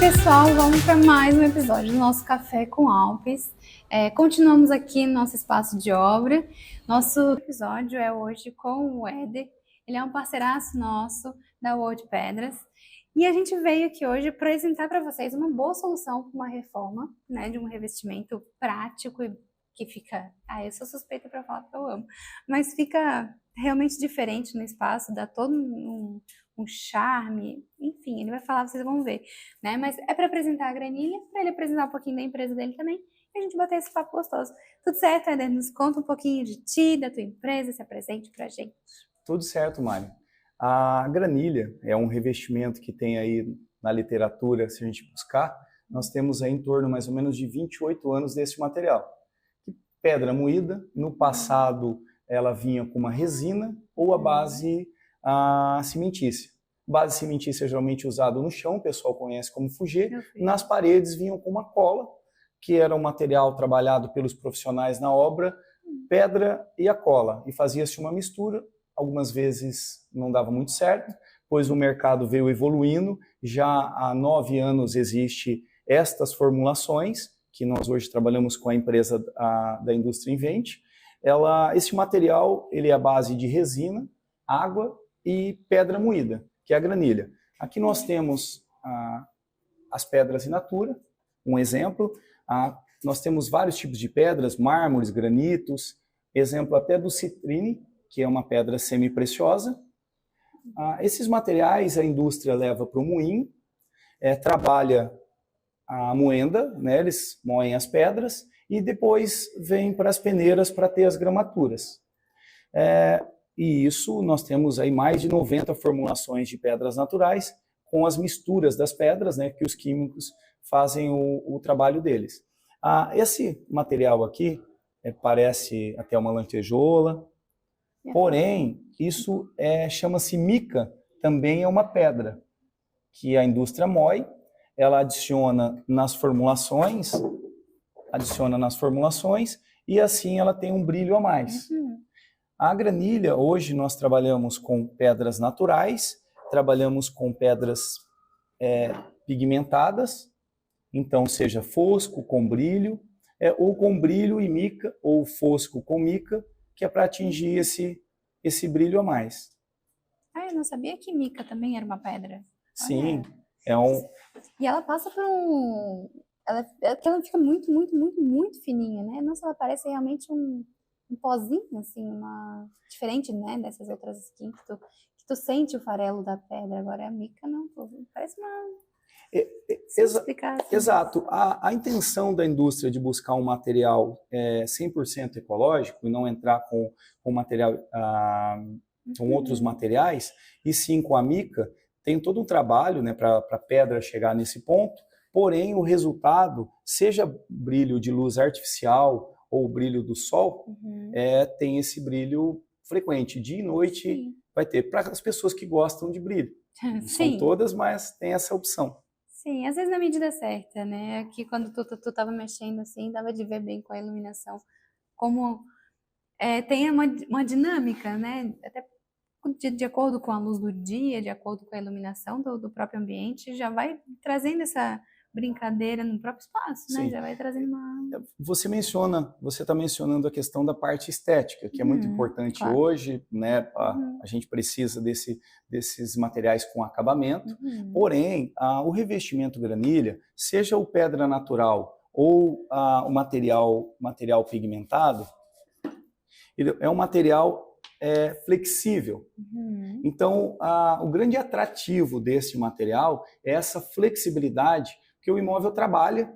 pessoal, vamos para mais um episódio do nosso Café com Alpes. Continuamos aqui no nosso espaço de obra. Nosso episódio é hoje com o Éder. Ele é um parceiraço nosso da World Pedras. E a gente veio aqui hoje para apresentar para vocês uma boa solução para uma reforma, né, de um revestimento prático e que fica... eu sou suspeita para falar que eu amo, mas fica realmente diferente no espaço, dá todo um charme, enfim, ele vai falar, vocês vão ver, né? Mas é para apresentar a Granilha, para ele apresentar um pouquinho da empresa dele também, e a gente bater esse papo gostoso. Tudo certo, Éder? Nos conta um pouquinho de ti, da tua empresa, se apresente pra gente. Tudo certo, Mário. A Granilha é um revestimento que tem aí na literatura, se a gente buscar, nós temos aí em torno mais ou menos de 28 anos desse material. Pedra moída, no passado ela vinha com uma resina ou a base cimentícia. Base cimentícia é geralmente usada no chão, o pessoal conhece como fugê. Nas paredes vinham com uma cola, que era um material trabalhado pelos profissionais na obra, pedra e a cola. E fazia-se uma mistura, algumas vezes não dava muito certo, pois o mercado veio evoluindo. Já há 9 anos existe estas formulações, que nós hoje trabalhamos com a empresa da Indústria Invente. Esse material ele é a base de resina, água e pedra moída, que é a granilha. Aqui nós temos as pedras in natura, um exemplo. Nós temos vários tipos de pedras, mármores, granitos, exemplo até do citrine, que é uma pedra semi-preciosa. Esses materiais a indústria leva para o moinho, trabalha a moenda, né, eles moem as pedras e depois vem para as peneiras para ter as gramaturas. E isso nós temos aí mais de 90 formulações de pedras naturais com as misturas das pedras, né, que os químicos fazem o trabalho deles. Esse material aqui parece até uma lantejola, porém isso chama-se mica, também é uma pedra que a indústria moe. Ela adiciona nas formulações e assim ela tem um brilho a mais. A granilha, hoje nós trabalhamos com pedras naturais, trabalhamos com pedras pigmentadas, então seja fosco com brilho, ou com brilho e mica, ou fosco com mica, que é para atingir esse brilho a mais. Eu não sabia que mica também era uma pedra. Sim, E ela passa por ela fica muito, muito, muito, muito fininha, né? Nossa, ela parece realmente um pozinho, assim, diferente, né, dessas outras skins que tu sente o farelo da pedra. Agora a mica não, parece uma... Exato. A intenção da indústria de buscar um material 100% ecológico e não entrar com material, com outros materiais, e sim com a mica, tem todo um trabalho, né, para a pedra chegar nesse ponto, porém o resultado, seja brilho de luz artificial ou brilho do sol, tem esse brilho frequente. Dia e noite vai ter, para as pessoas que gostam de brilho. Não são todas, mas tem essa opção. Sim, às vezes na medida certa, né? Aqui quando tu tava mexendo assim, dava de ver bem com a iluminação, como tem uma dinâmica, né? Até de acordo com a luz do dia, de acordo com a iluminação do próprio ambiente, já vai trazendo essa brincadeira no próprio espaço, né? Sim. Já vai trazendo uma... Você está mencionando a questão da parte estética, que é muito importante, claro. Hoje, né? A gente precisa desses materiais com acabamento, porém, o revestimento granilha, seja o pedra natural ou o material pigmentado, ele é um material flexível. Então, o grande atrativo desse material é essa flexibilidade que o imóvel trabalha.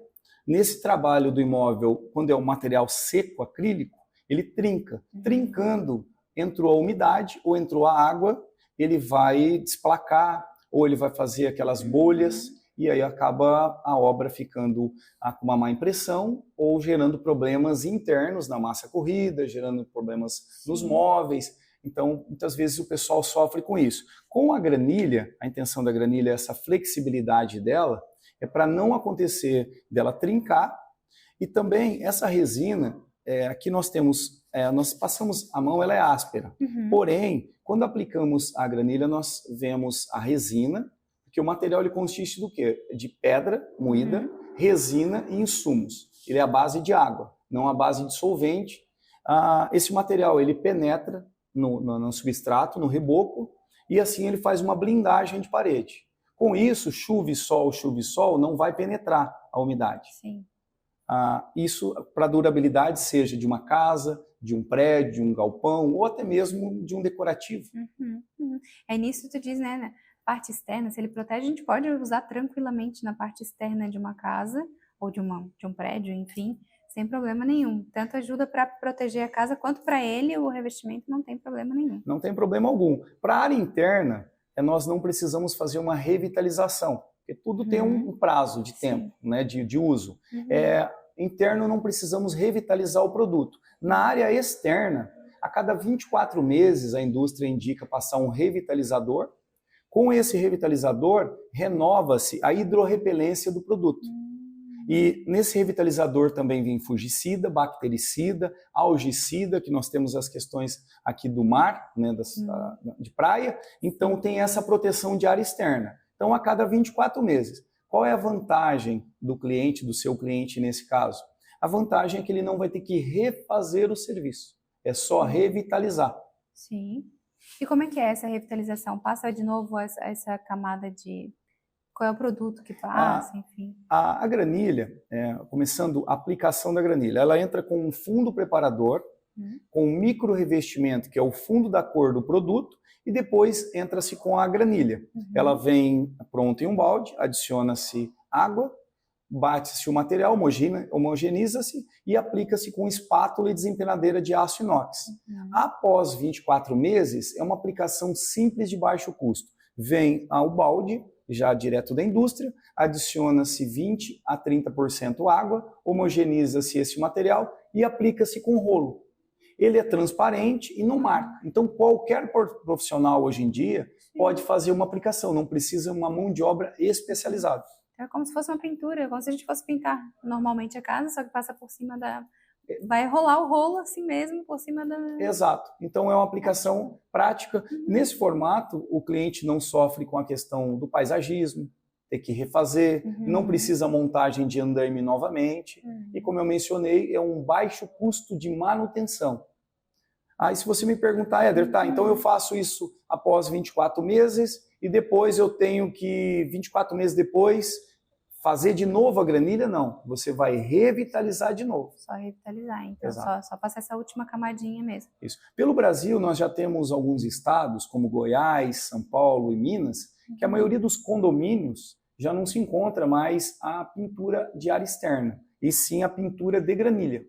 Nesse trabalho do imóvel, quando é um material seco, acrílico, ele trinca. Trincando, entrou a umidade ou entrou a água, ele vai desplacar ou ele vai fazer aquelas bolhas e aí acaba a obra ficando com uma má impressão ou gerando problemas internos na massa corrida, gerando problemas nos móveis. Então, muitas vezes o pessoal sofre com isso. Com a granilha, a intenção da granilha é essa flexibilidade dela, é para não acontecer dela trincar. E também essa resina, aqui nós temos, nós passamos a mão, ela é áspera. Porém, quando aplicamos a granilha, nós vemos a resina, Porque o material ele consiste do quê? De pedra moída, resina e insumos. Ele é a base de água, não a base de solvente. Esse material ele penetra no substrato, no reboco, e assim ele faz uma blindagem de parede. Com isso, chuva e sol não vai penetrar a umidade. Sim. Isso para a durabilidade, seja de uma casa, de um prédio, de um galpão, ou até mesmo de um decorativo. É nisso que tu diz, né? Parte externa, se ele protege, a gente pode usar tranquilamente na parte externa de uma casa, ou de um prédio, enfim, sem problema nenhum. Tanto ajuda para proteger a casa, quanto para ele, o revestimento não tem problema nenhum. Não tem problema algum. Para a área interna, nós não precisamos fazer uma revitalização, porque tudo tem um prazo de tempo, né, de uso. Interno, não precisamos revitalizar o produto. Na área externa, a cada 24 meses, a indústria indica passar um revitalizador. Com esse revitalizador, renova-se a hidrorrepelência do produto. E nesse revitalizador também vem fungicida, bactericida, algicida, que nós temos as questões aqui do mar, né, de praia, então tem essa proteção de área externa. Então, a cada 24 meses. Qual é a vantagem do cliente, do seu cliente nesse caso? A vantagem é que ele não vai ter que refazer o serviço, é só revitalizar. Sim. E como é que é essa revitalização? Passa de novo essa camada de... Qual é o produto que passa, enfim? A granilha, começando a aplicação da granilha, ela entra com um fundo preparador, com um micro revestimento, que é o fundo da cor do produto, e depois entra-se com a granilha. Ela vem pronta em um balde, adiciona-se água, bate-se o material, homogeneiza-se e aplica-se com espátula e desempenadeira de aço inox. Após 24 meses, é uma aplicação simples de baixo custo. Vem ao balde, já direto da indústria, adiciona-se 20 a 30% água, homogeneiza-se esse material e aplica-se com rolo. Ele é transparente e não marca. Então, qualquer profissional hoje em dia pode fazer uma aplicação, não precisa uma mão de obra especializada. É como se fosse uma pintura, como se a gente fosse pintar normalmente a casa, só que passa por cima da... Vai rolar o rolo assim mesmo, por cima da... Exato. Então, é uma aplicação prática. Nesse formato, o cliente não sofre com a questão do paisagismo, ter que refazer, não precisa montagem de andaime novamente. E como eu mencionei, é um baixo custo de manutenção. Aí se você me perguntar, Éder, tá, então eu faço isso após 24 meses e depois eu tenho que, 24 meses depois, fazer de novo a granilha? Não, você vai revitalizar de novo. Só revitalizar, então só passar essa última camadinha mesmo. Isso. Pelo Brasil, nós já temos alguns estados, como Goiás, São Paulo e Minas, que a maioria dos condomínios já não se encontra mais a pintura de área externa, e sim a pintura de granilha.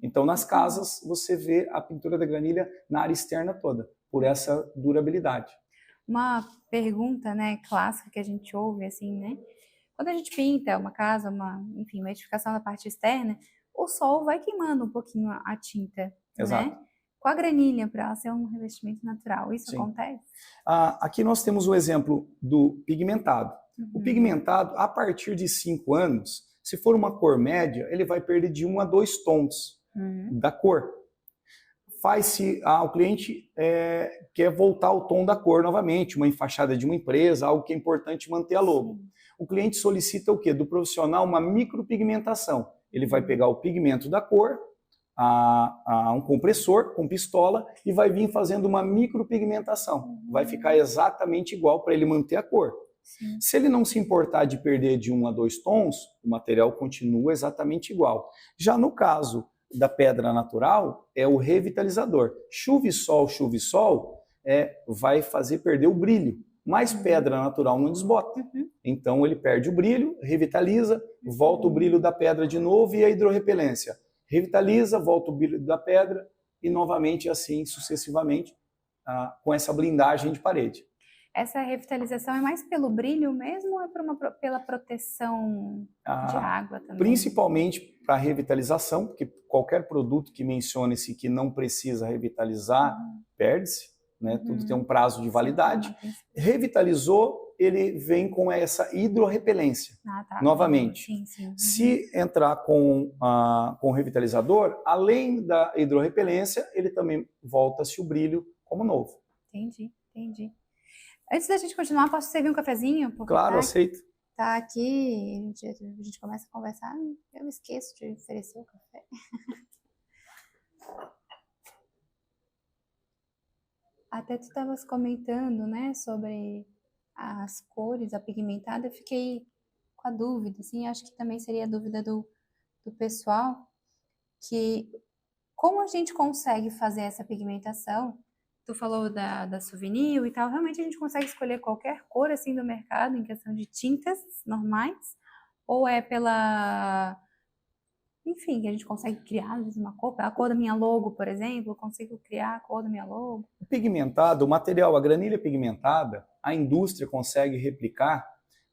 Então, nas casas, você vê a pintura da granilha na área externa toda, por essa durabilidade. Uma pergunta, né, clássica que a gente ouve, assim, né? Quando a gente pinta uma casa, enfim, uma edificação na parte externa, o sol vai queimando um pouquinho a tinta, Exato. né? Com a granilha, para ela ser um revestimento natural, isso Sim. acontece? Aqui nós temos o exemplo do pigmentado. O pigmentado, a partir de 5 anos, se for uma cor média, ele vai perder de 1 a 2 tons da cor. O cliente quer voltar ao tom da cor novamente, uma enfaixada de uma empresa, algo que é importante manter a logo. O cliente solicita o quê? Do profissional uma micropigmentação. Ele vai pegar o pigmento da cor, um compressor com pistola e vai vir fazendo uma micropigmentação. Vai ficar exatamente igual para ele manter a cor. Sim. Se ele não se importar de perder de 1 a 2 tons, o material continua exatamente igual. Já no caso da pedra natural, é o revitalizador. Chuva e sol vai fazer perder o brilho. Mas pedra natural não desbota. Então ele perde o brilho, revitaliza, volta o brilho da pedra de novo e a hidrorrepelência. Revitaliza, volta o brilho da pedra e novamente assim sucessivamente com essa blindagem de parede. Essa revitalização é mais pelo brilho mesmo ou é pela proteção de água também? Principalmente para a revitalização, porque qualquer produto que mencione-se que não precisa revitalizar, perde-se, né? Tudo tem um prazo de validade. Revitalizou, ele vem com essa hidrorrepelência, novamente. Sim. Se entrar com revitalizador, além da hidrorrepelência, ele também volta-se o brilho como novo. Entendi. Antes da gente continuar, posso servir um cafezinho? Porque Claro, aceito. tá aqui, a gente começa a conversar, eu esqueço de oferecer o café. Até tu estavas comentando, né, sobre as cores, a pigmentada, eu fiquei com a dúvida, assim, acho que também seria a dúvida do pessoal, que como a gente consegue fazer essa pigmentação? Tu falou da Souvenir e tal, realmente a gente consegue escolher qualquer cor assim do mercado em questão de tintas normais? Ou é pela, enfim, que a gente consegue criar às vezes, uma cor, a cor da minha logo, por exemplo, eu consigo criar a cor da minha logo? O pigmentado, o material, a granilha pigmentada, a indústria consegue replicar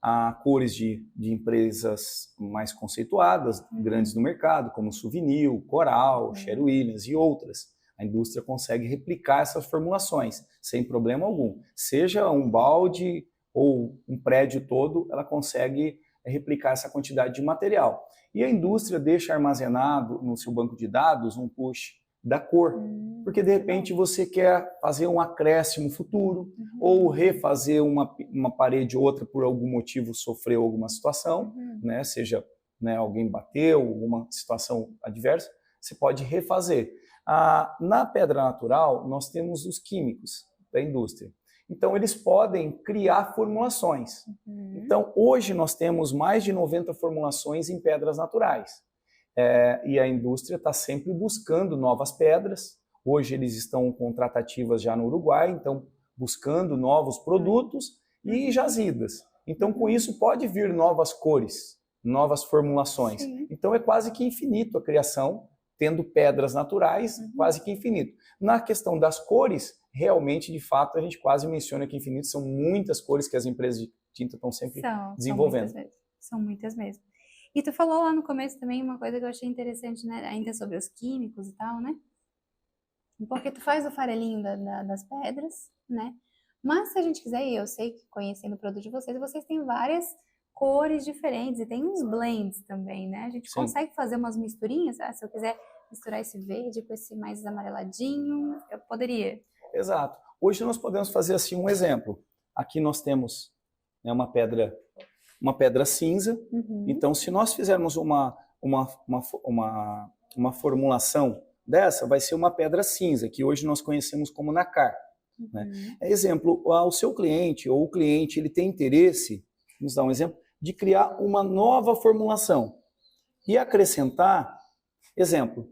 a cores de empresas mais conceituadas, grandes no mercado, como Souvenir, Coral, Sherwin Williams e outras. A indústria consegue replicar essas formulações sem problema algum. Seja um balde ou um prédio todo, ela consegue replicar essa quantidade de material. E a indústria deixa armazenado no seu banco de dados um push da cor, porque de repente você quer fazer um acréscimo futuro ou refazer uma parede ou outra por algum motivo sofreu alguma situação, né? Seja, né, alguém bateu, alguma situação adversa, você pode refazer. Na pedra natural, nós temos os químicos da indústria. Então, eles podem criar formulações. Então, hoje nós temos mais de 90 formulações em pedras naturais. E a indústria está sempre buscando novas pedras. Hoje eles estão com tratativas já no Uruguai, então buscando novos produtos e jazidas. Então, com isso, pode vir novas cores, novas formulações. Então, é quase que infinito a criação, tendo pedras naturais, quase que infinito. Na questão das cores, realmente, de fato, a gente quase menciona que infinito são muitas cores que as empresas de tinta estão sempre desenvolvendo. São muitas mesmo. E tu falou lá no começo também uma coisa que eu achei interessante, né? Ainda sobre os químicos e tal, né? Porque tu faz o farelinho das pedras, né? Mas se a gente quiser, e eu sei que conhecendo o produto de vocês têm várias cores diferentes e tem uns blends também, né? A gente consegue fazer umas misturinhas. Se eu quiser misturar esse verde com esse mais amareladinho, eu poderia. Exato. Hoje nós podemos fazer assim um exemplo. Aqui nós temos, né, uma pedra cinza. Então, se nós fizermos uma formulação dessa, vai ser uma pedra cinza, que hoje nós conhecemos como nacre. Né? Exemplo, o seu cliente ou o cliente ele tem interesse, vamos dar um exemplo, de criar uma nova formulação e acrescentar, exemplo,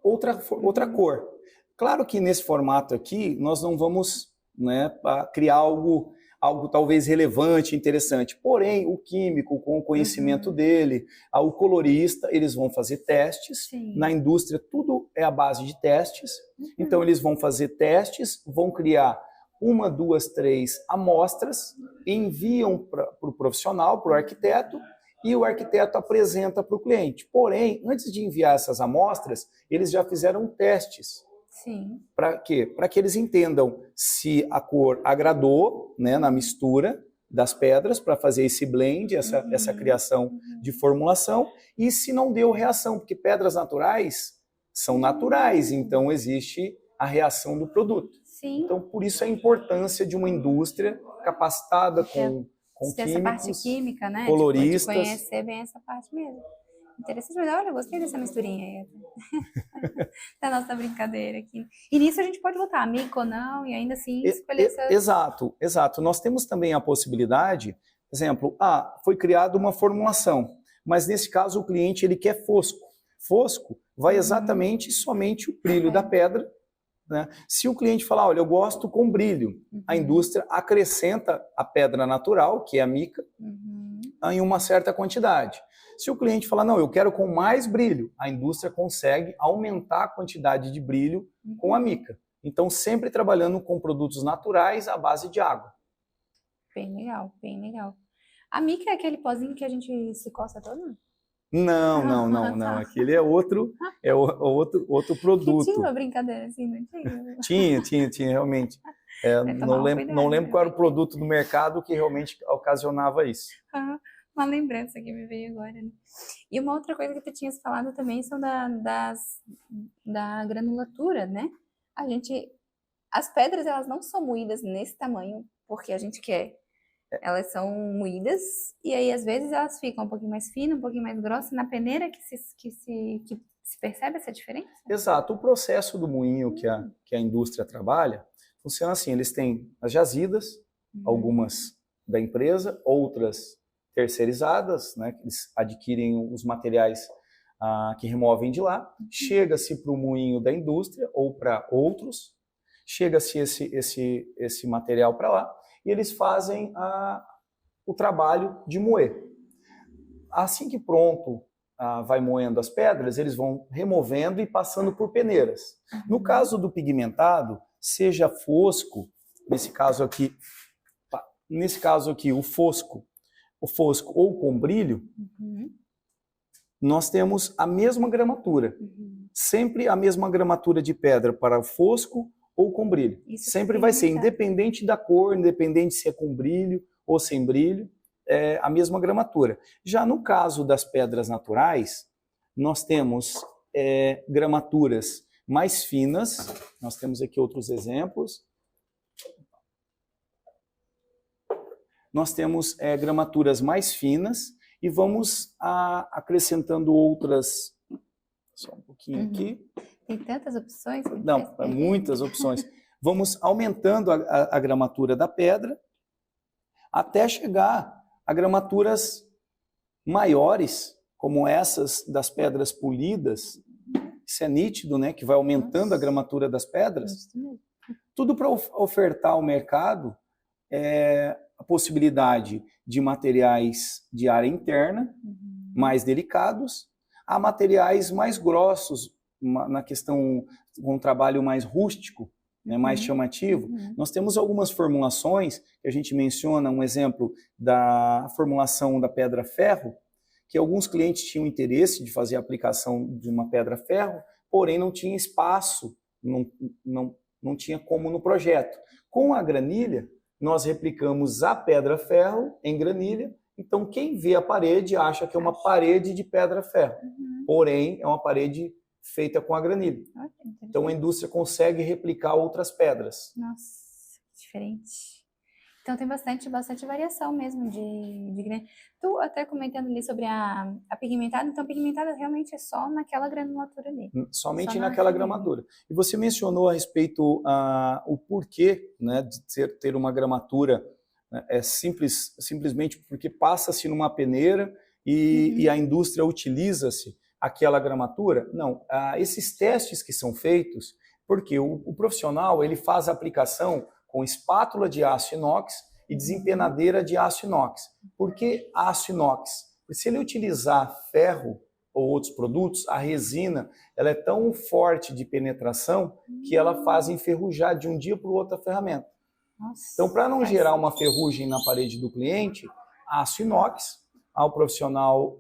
outra cor. Claro que nesse formato aqui nós não vamos, né, criar algo talvez relevante, interessante. Porém, o químico, com o conhecimento dele, o colorista, eles vão fazer testes. Na indústria, tudo é a base de testes. Então, eles vão fazer testes, vão criar 1, 2, 3 amostras, enviam para o profissional, para o arquiteto, e o arquiteto apresenta para o cliente. Porém, antes de enviar essas amostras, eles já fizeram testes. Para quê? Para que eles entendam se a cor agradou, né, na mistura das pedras, para fazer esse blend, essa criação de formulação, e se não deu reação, porque pedras naturais são naturais, então existe a reação do produto. Então, por isso a importância de uma indústria capacitada com químicos, essa parte química, né? Coloristas. De conhecer bem essa parte mesmo. Interessante, mas olha, eu gostei dessa misturinha aí. Da nossa brincadeira aqui. E nisso a gente pode votar amigo ou não, e ainda assim escolher essa... Exato. Nós temos também a possibilidade, exemplo, foi criada uma formulação, mas nesse caso o cliente ele quer fosco. Fosco vai exatamente somente o brilho da pedra, né? Se o cliente falar, olha, eu gosto com brilho, a indústria acrescenta a pedra natural, que é a mica, em uma certa quantidade. Se o cliente falar, não, eu quero com mais brilho, a indústria consegue aumentar a quantidade de brilho com a mica. Então, sempre trabalhando com produtos naturais à base de água. Bem legal, bem legal. A mica é aquele pozinho que a gente se coça todo? Não. Aquele é outro produto. Que tinha uma brincadeira assim, não tinha? Tinha, realmente. Não lembro qual era o produto do mercado que realmente ocasionava isso. Uma lembrança que me veio agora, né? E uma outra coisa que tu tinhas falado também são da granulatura, né? A gente As pedras, elas não são moídas nesse tamanho porque a gente quer. Elas são moídas e aí às vezes elas ficam um pouquinho mais finas, um pouquinho mais grossas. Na peneira que se percebe essa diferença? Exato. O processo do moinho que a indústria trabalha funciona assim: eles têm as jazidas, algumas da empresa, outras terceirizadas, né, que eles adquirem os materiais que removem de lá, chega-se para o moinho da indústria ou para outros, chega-se esse material para lá e eles fazem o trabalho de moer. Assim que pronto, vai moendo as pedras, eles vão removendo e passando por peneiras. No caso do pigmentado, seja fosco, nesse caso aqui o fosco ou com brilho, nós temos a mesma gramatura. Sempre a mesma gramatura de pedra para fosco ou com brilho. Isso sempre vai ser, independente da cor, independente se é com brilho ou sem brilho, é a mesma gramatura. Já no caso das pedras naturais, nós temos gramaturas mais finas. Nós temos aqui outros exemplos. Nós temos gramaturas mais finas e vamos acrescentando outras. Só um pouquinho aqui. Tem tantas opções? Não, muitas opções. Vamos aumentando a gramatura da pedra até chegar a gramaturas maiores, como essas das pedras polidas. Isso é nítido, né? Que vai aumentando a gramatura das pedras. Tudo para ofertar ao mercado a possibilidade de materiais de área interna, mais delicados, a materiais mais grossos, na questão com um trabalho mais rústico, né, mais chamativo. Nós temos algumas formulações, que a gente menciona, um exemplo da formulação da pedra-ferro, que alguns clientes tinham interesse de fazer a aplicação de uma pedra-ferro, porém não tinha espaço, não tinha como no projeto. Com a granilha, nós replicamos a pedra-ferro em granilha, então quem vê a parede acha que é uma parede de pedra-ferro, porém é uma parede feita com a granilha. Então a indústria consegue replicar outras pedras. Nossa, diferente. Então tem bastante variação mesmo de granilha. Tu até comentando ali sobre a pigmentada, então a pigmentada realmente é só naquela granulatura ali. Somente naquela gramatura. E você mencionou a respeito o porquê, né, de ter uma gramatura, né, simplesmente porque passa-se numa peneira e a indústria utiliza-se aquela gramatura? Não, esses testes que são feitos, porque o profissional ele faz a aplicação com espátula de aço inox e desempenadeira de aço inox. Por que aço inox? Porque se ele utilizar ferro ou outros produtos, a resina ela é tão forte de penetração que ela faz enferrujar de um dia para o outro a ferramenta. Nossa, então, para não gerar uma ferrugem na parede do cliente, aço inox, o profissional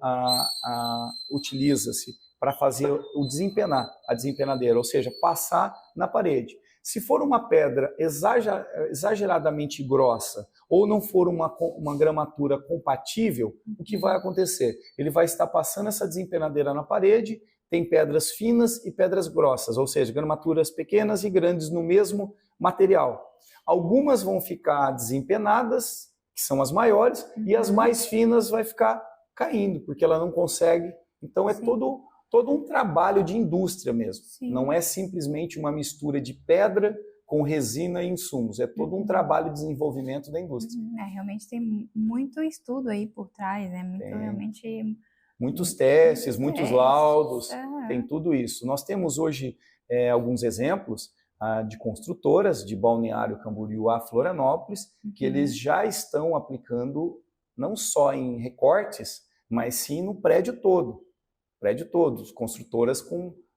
utiliza-se para fazer a desempenadeira, ou seja, passar na parede. Se for uma pedra exageradamente grossa ou não for uma gramatura compatível, o que vai acontecer? Ele vai estar passando essa desempenadeira na parede, tem pedras finas e pedras grossas, ou seja, gramaturas pequenas e grandes no mesmo material. Algumas vão ficar desempenadas, que são as maiores, e as mais finas vai ficar caindo, porque ela não consegue. Então é todo um trabalho de indústria mesmo. Não é simplesmente uma mistura de pedra com resina e insumos. É todo um trabalho de desenvolvimento da indústria. Realmente tem muito estudo aí por trás, né? Muitos testes, muitos laudos, tem tudo isso. Nós temos hoje alguns exemplos de construtoras de Balneário Camboriú a Florianópolis, que eles já estão aplicando não só em recortes, mas sim no prédio todo. Construtoras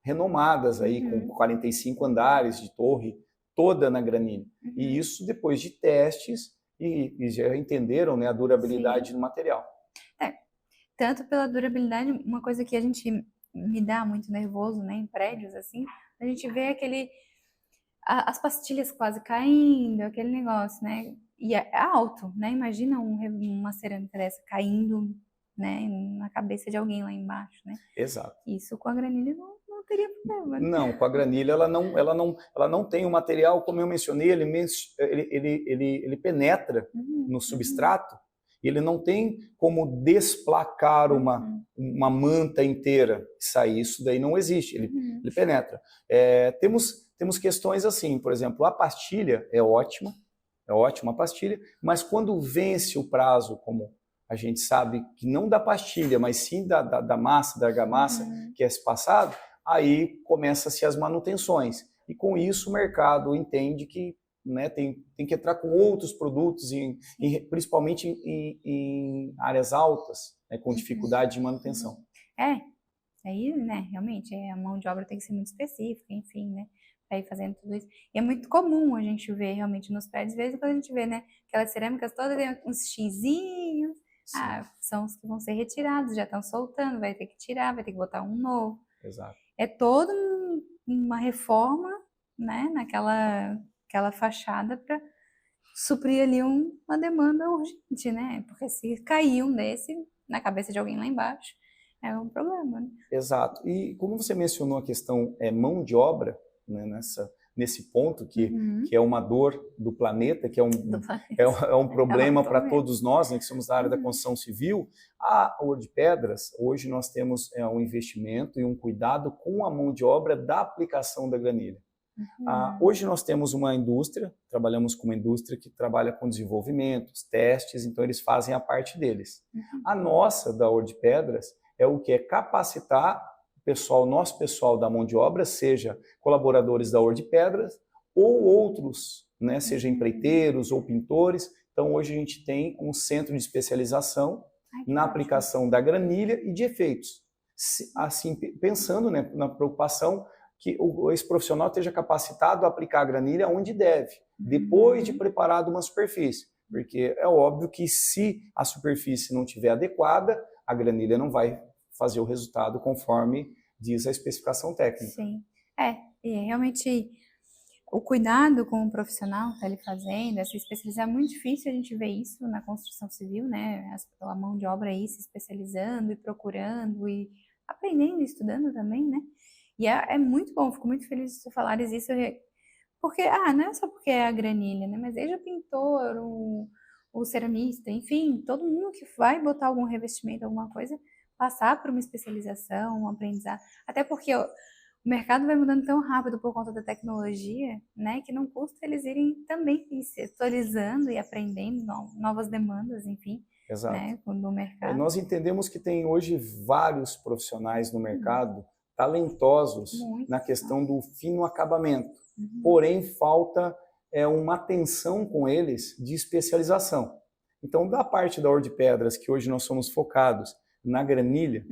renomadas aí, com 45 andares de torre, toda na granilha. E isso depois de testes e já entenderam, né, a durabilidade do material. Tanto pela durabilidade, uma coisa que a gente me dá muito nervoso, né, em prédios assim, a gente vê as pastilhas quase caindo, aquele negócio, né? E é alto, né? Imagina uma cerâmica dessa caindo, né, na cabeça de alguém lá embaixo, né? Exato. Isso com a granilha não teria problema, né? Não, com a granilha ela não tem o material, como eu mencionei, ele penetra no substrato, e ele não tem como desplacar uma manta inteira, sair, isso daí não existe, ele penetra. Temos questões assim, por exemplo, a pastilha é ótima a pastilha, mas quando vence o prazo, como a gente sabe que não da pastilha, mas sim da massa, da argamassa que é passado, aí começam-se as manutenções. E com isso o mercado entende que, né, tem que entrar com outros produtos, principalmente em áreas altas, né, com dificuldade de manutenção. Aí, né, realmente, a mão de obra tem que ser muito específica, enfim, né, para ir fazendo tudo isso. E é muito comum a gente ver realmente nos prédios, às vezes quando a gente vê, né, aquelas cerâmicas todas, tem uns xizinhos, são os que vão ser retirados, já estão soltando, vai ter que tirar, vai ter que botar um novo. Exato. É toda uma reforma, né, aquela fachada para suprir ali uma demanda urgente, né? Porque se cair um desse na cabeça de alguém lá embaixo, é um problema, né? Exato. E como você mencionou a questão mão de obra, né, nesse ponto que é uma dor do planeta, que é um problema para todos nós, né, que somos da área da construção civil, a Ouro de Pedras, hoje nós temos um investimento e um cuidado com a mão de obra da aplicação da granilha. Hoje nós temos uma indústria, trabalhamos com uma indústria que trabalha com desenvolvimentos, testes, então eles fazem a parte deles. A nossa, da Ouro de Pedras, é o que é capacitar nosso pessoal da mão de obra, seja colaboradores da Ouro de Pedras ou outros, né, seja empreiteiros ou pintores. Então hoje a gente tem um centro de especialização na aplicação da granilha e de efeitos. Assim, pensando, né, na preocupação que esse profissional esteja capacitado a aplicar a granilha onde deve, depois de preparado uma superfície. Porque é óbvio que se a superfície não estiver adequada, a granilha não vai fazer o resultado conforme diz a especificação técnica. Sim, e realmente o cuidado com o profissional que está ali fazendo, essa especialização, é muito difícil a gente ver isso na construção civil, né? A mão de obra aí se especializando e procurando e aprendendo e estudando também, né? E é muito bom, fico muito feliz de você falares isso, porque, não é só porque é a granilha, né? Mas desde o pintor, o ceramista, enfim, todo mundo que vai botar algum revestimento, alguma coisa, passar por uma especialização, um aprendizado. Até porque o mercado vai mudando tão rápido por conta da tecnologia, né? Que não custa eles irem também se atualizando e aprendendo novas demandas, enfim. Exato. Né, do mercado. Nós entendemos que tem hoje vários profissionais no mercado talentosos na questão do fino acabamento. Porém, falta uma atenção com eles de especialização. Então, da parte da Ouro de Pedras, que hoje nós somos focados na granilha,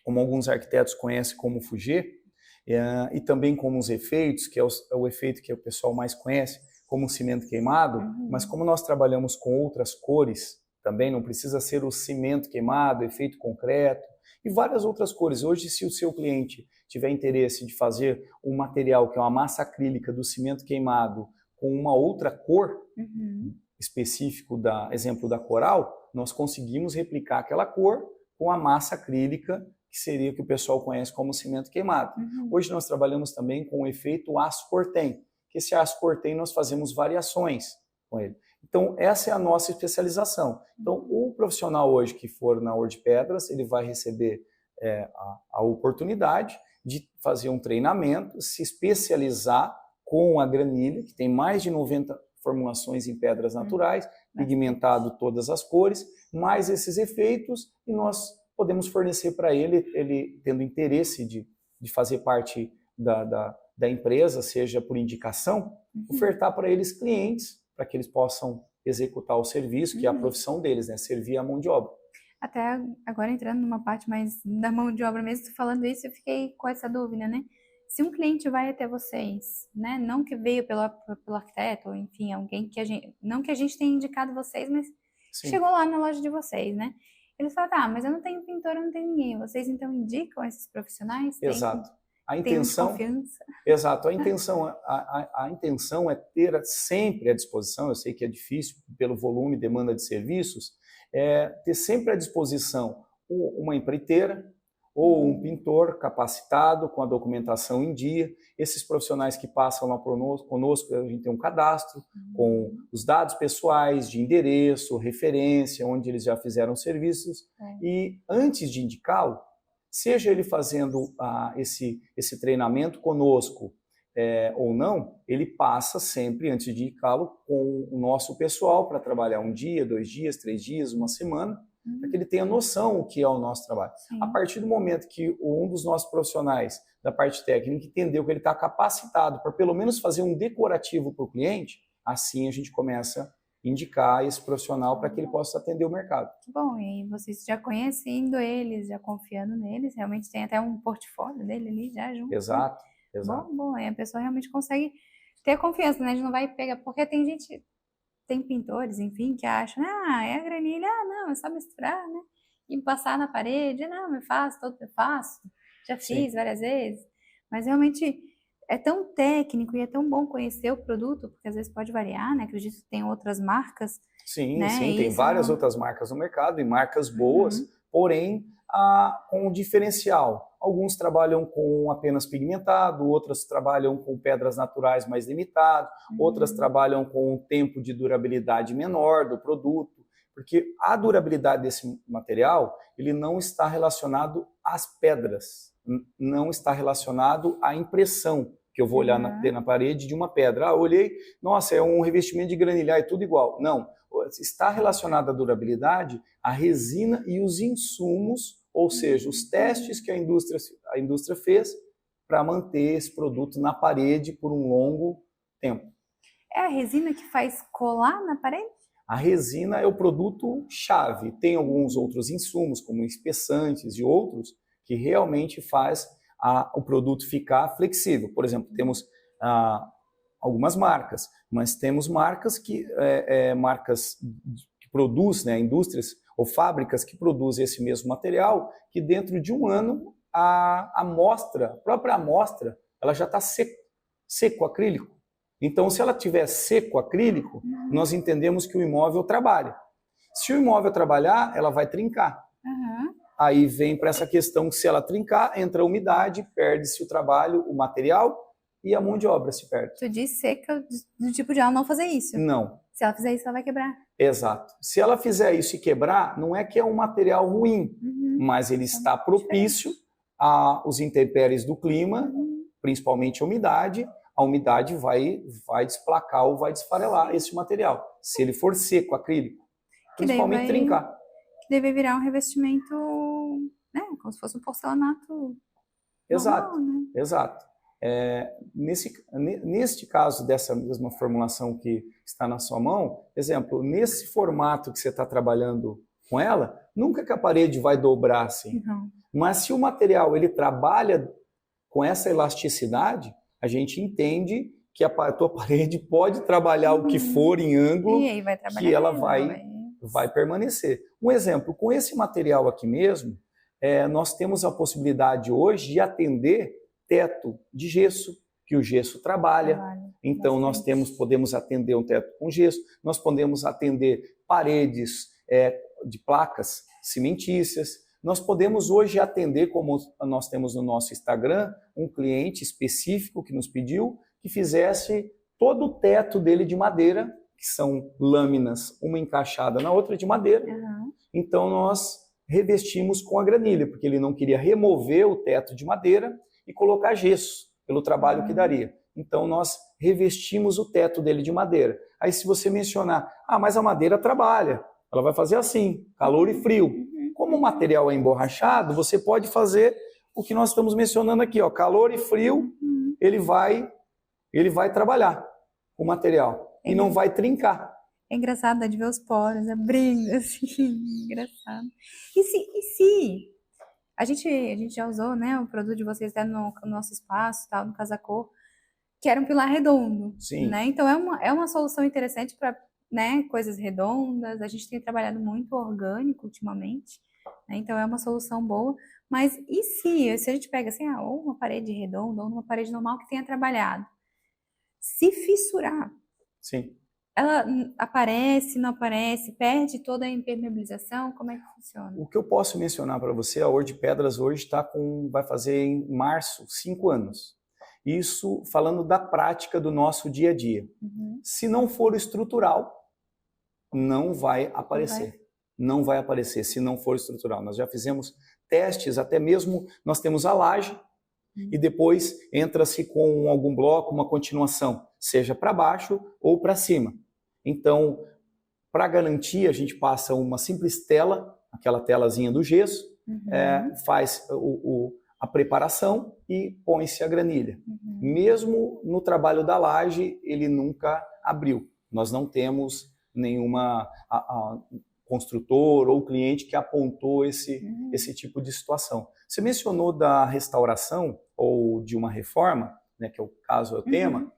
como alguns arquitetos conhecem como Fugê, e também como os efeitos, que é o efeito que o pessoal mais conhece, como o cimento queimado, mas como nós trabalhamos com outras cores, também não precisa ser o cimento queimado, efeito concreto, e várias outras cores. Hoje, se o seu cliente tiver interesse de fazer um material que é uma massa acrílica do cimento queimado com uma outra cor, específico, exemplo da coral, nós conseguimos replicar aquela cor com a massa acrílica, que seria o que o pessoal conhece como cimento queimado. Hoje nós trabalhamos também com o efeito aço cortem, que esse aço cortem nós fazemos variações com ele. Então, essa é a nossa especialização. Então, o profissional hoje que for na Ouro de Pedras, ele vai receber a oportunidade de fazer um treinamento, se especializar com a granilha, que tem mais de 90 formulações em pedras naturais, pigmentado todas as cores, mais esses efeitos, e nós podemos fornecer para ele tendo interesse de fazer parte da empresa, seja por indicação, ofertar para eles clientes, para que eles possam executar o serviço, que é a profissão deles, né? Servir a mão de obra. Até agora entrando numa parte mais da mão de obra mesmo, falando isso, eu fiquei com essa dúvida, né? Se um cliente vai até vocês, né? Não que veio pelo arquiteto, ou enfim, alguém que não que a gente tenha indicado vocês, mas chegou lá na loja de vocês, né? Eles falam, mas eu não tenho pintor, eu não tenho ninguém. Vocês então indicam esses profissionais? Exato. A intenção, exato, a intenção é ter sempre à disposição, eu sei que é difícil pelo volume e demanda de serviços, ter sempre à disposição uma empreiteira, ou um pintor capacitado, com a documentação em dia. Esses profissionais que passam lá conosco, a gente tem um cadastro com os dados pessoais, de endereço, referência, onde eles já fizeram serviços. E antes de indicá-lo, seja ele fazendo esse treinamento conosco ou não, ele passa sempre, antes de indicá-lo, com o nosso pessoal para trabalhar 1 dia, 2 dias, 3 dias, 1 semana, para que ele tenha noção o que é o nosso trabalho. Sim. A partir do momento que um dos nossos profissionais da parte técnica entendeu que ele está capacitado para pelo menos fazer um decorativo para o cliente, assim a gente começa a indicar esse profissional para que ele possa atender o mercado. Bom, e vocês já conhecendo eles, já confiando neles, realmente tem até um portfólio dele ali já junto. Exato, exato. Bom, aí a pessoa realmente consegue ter confiança, né? A gente não vai pegar, porque tem pintores, enfim, que acham, é a granilha, não, é só misturar, né? E passar na parede, não, eu faço, já fiz várias vezes. Mas realmente é tão técnico e é tão bom conhecer o produto, porque às vezes pode variar, né? Acredito que tem outras marcas. Sim, né? sim, tem várias outras marcas no mercado e marcas boas, porém com um diferencial. Alguns trabalham com apenas pigmentado, outras trabalham com pedras naturais mais limitado, outras trabalham com um tempo de durabilidade menor do produto, porque a durabilidade desse material ele não está relacionado às pedras, não está relacionado à impressão, que eu vou olhar na parede de uma pedra. Olhei, nossa, é um revestimento de granilha, é tudo igual. Não, está relacionado à durabilidade, à resina e os insumos, ou seja, os testes que a indústria fez para manter esse produto na parede por um longo tempo. É a resina que faz colar na parede? A resina é o produto-chave. Tem alguns outros insumos, como espessantes e outros, que realmente faz o produto ficar flexível. Por exemplo, temos algumas marcas, mas temos marcas que produzem, né, indústrias ou fábricas que produzem esse mesmo material, que dentro de 1 ano a própria amostra, ela já está seco o acrílico. Então, se ela tiver seco o acrílico, nós entendemos que o imóvel trabalha. Se o imóvel trabalhar, ela vai trincar. Aí vem para essa questão que se ela trincar, entra a umidade, perde-se o trabalho, o material e a mão de obra se perde. Tu diz seca do tipo de ela não fazer isso. Não. Se ela fizer isso, ela vai quebrar. Exato. Se ela fizer isso e quebrar, não é que é um material ruim, mas ele está propício aos intempéries do clima, principalmente a umidade. A umidade vai desplacar ou vai desfarelar esse material. Se ele for seco, acrílico, principalmente trincar. Que deve virar um revestimento, né, como se fosse um porcelanato. Exato, normal, né? Exato. Neste caso dessa mesma formulação que está na sua mão, exemplo, nesse formato que você está trabalhando com ela, nunca que a parede vai dobrar assim. Mas se o material ele trabalha com essa elasticidade, a gente entende que a tua parede pode trabalhar o que for em ângulo, e aí vai que ela vai permanecer. Um exemplo, com esse material aqui mesmo, nós temos a possibilidade hoje de atender teto de gesso, que o gesso trabalha. Então, nós podemos atender um teto com gesso, nós podemos atender paredes de placas cimentícias, nós podemos hoje atender, como nós temos no nosso Instagram, um cliente específico que nos pediu que fizesse todo o teto dele de madeira, que são lâminas, uma encaixada na outra de madeira. Então, nós revestimos com a granilha, porque ele não queria remover o teto de madeira e colocar gesso, pelo trabalho que daria. Então, nós revestimos o teto dele de madeira. Aí, se você mencionar, mas a madeira trabalha, ela vai fazer assim, calor e frio. Como o material é emborrachado, você pode fazer o que nós estamos mencionando aqui, ó, calor e frio, ele vai trabalhar o material e não vai trincar. É engraçado de ver os poros abrindo, assim, engraçado. E se a gente já usou, né, o produto de vocês até no nosso espaço, tal, no Casacor, que era um pilar redondo. Sim. Né? Então é uma solução interessante para, né, coisas redondas. A gente tem trabalhado muito orgânico ultimamente, né? Então é uma solução boa. Mas e se a gente pega assim, ou uma parede redonda ou uma parede normal que tenha trabalhado, se fissurar? Sim. ela aparece, não aparece, perde toda a impermeabilização? Como é que funciona? O que eu posso mencionar para você, a Ouro de Pedras hoje vai fazer em março 5 anos. Isso falando da prática do nosso dia a dia. Se não for estrutural, não vai aparecer. Não vai aparecer se não for estrutural. Nós já fizemos testes, até mesmo nós temos a laje e depois entra-se com algum bloco, uma continuação, seja para baixo ou para cima. Então, para garantir, a gente passa uma simples tela, aquela telazinha do gesso, faz a preparação e põe-se a granilha. Mesmo no trabalho da laje, ele nunca abriu. Nós não temos nenhuma construtor ou cliente que apontou esse tipo de situação. Você mencionou da restauração ou de uma reforma, né, que é o caso, é o tema.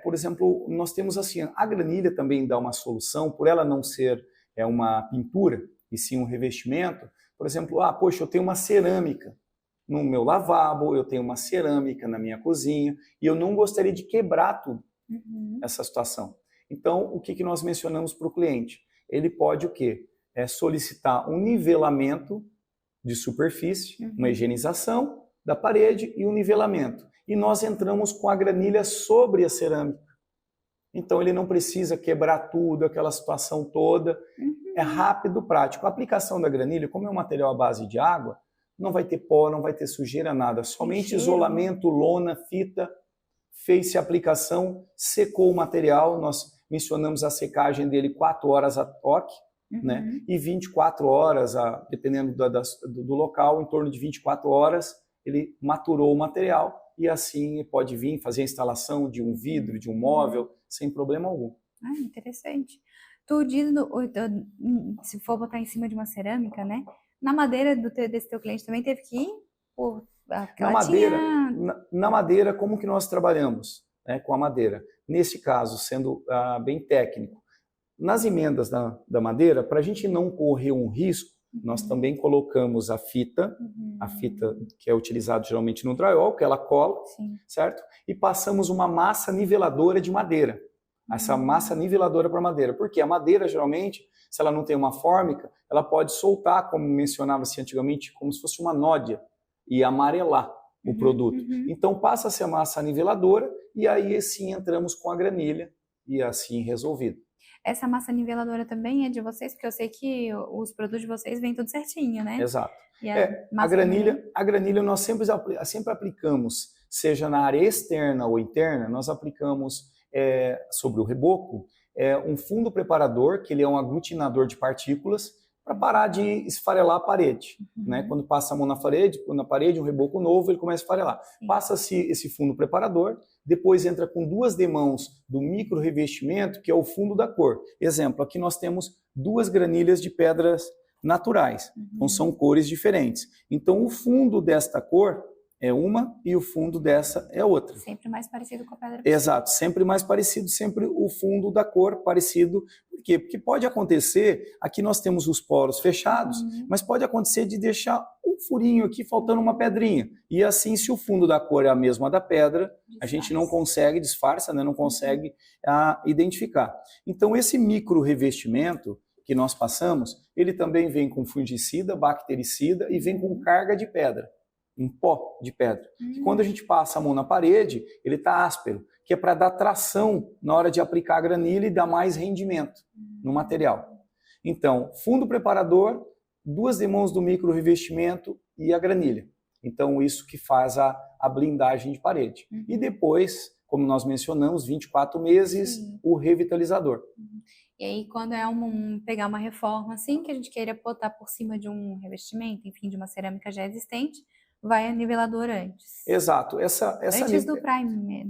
Por exemplo, nós temos assim, a granilha também dá uma solução, por ela não ser uma pintura, e sim um revestimento. Por exemplo, poxa, eu tenho uma cerâmica no meu lavabo, eu tenho uma cerâmica na minha cozinha, e eu não gostaria de quebrar tudo essa situação. Então, o que nós mencionamos para o cliente? Ele pode o quê? Solicitar um nivelamento de superfície, uma higienização da parede e um nivelamento. E nós entramos com a granilha sobre a cerâmica. Então ele não precisa quebrar tudo, aquela situação toda. É rápido, prático. A aplicação da granilha, como é um material à base de água, não vai ter pó, não vai ter sujeira, nada. Somente isolamento, lona, fita, fez-se a aplicação, secou o material. Nós mencionamos a secagem dele 4 horas a toque, né? E 24 horas, dependendo do local, em torno de 24 horas, ele maturou o material e assim pode vir fazer a instalação de um vidro, de um móvel, sem problema algum. Interessante. Tu diz, se for botar em cima de uma cerâmica, né? Na madeira desse teu cliente também teve que ir? Na madeira, como que nós trabalhamos, né, com a madeira? Nesse caso, sendo bem técnico, nas emendas da madeira, para a gente não correr um risco, nós também colocamos a fita que é utilizada geralmente no drywall, que ela cola, certo? E passamos uma massa niveladora de madeira. Essa massa niveladora para madeira. Porque a madeira, geralmente, se ela não tem uma fórmica, ela pode soltar, como mencionava-se antigamente, como se fosse uma nódia, e amarelar o produto. Então, passa-se a massa niveladora e aí sim entramos com a granilha e assim resolvido. Essa massa niveladora também é de vocês? Porque eu sei que os produtos de vocês vêm tudo certinho, né? Exato. A granilha nós sempre aplicamos, seja na área externa ou interna, nós aplicamos sobre o reboco um fundo preparador, que ele é um aglutinador de partículas, para parar de esfarelar a parede. Né? Quando passa a mão na parede, um reboco novo, ele começa a esfarelar. Passa-se esse fundo preparador, depois entra com 2 demãos do micro revestimento, que é o fundo da cor. Exemplo, aqui nós temos 2 granilhas de pedras naturais, então são cores diferentes. Então o fundo desta cor é uma e o fundo dessa é outra. Sempre mais parecido com a pedra. Exato, sempre mais parecido, sempre o fundo da cor parecido. Por quê? Porque pode acontecer, aqui nós temos os poros fechados, mas pode acontecer de deixar um furinho aqui faltando uma pedrinha. E assim, se o fundo da cor é a mesma da pedra, a gente não consegue, disfarça, né? Não consegue identificar. Então esse micro revestimento que nós passamos, ele também vem com fungicida, bactericida e vem com carga de pedra. Um pó de pedra. Que quando a gente passa a mão na parede, ele está áspero, que é para dar tração na hora de aplicar a granilha e dar mais rendimento no material. Então, fundo preparador, 2 demãos do micro revestimento e a granilha. Então, isso que faz a blindagem de parede. E depois, como nós mencionamos, 24 meses, o revitalizador. E aí, quando é pegar uma reforma assim, que a gente queira botar por cima de um revestimento, enfim, de uma cerâmica já existente, vai a niveladora antes. Exato. Antes do prime.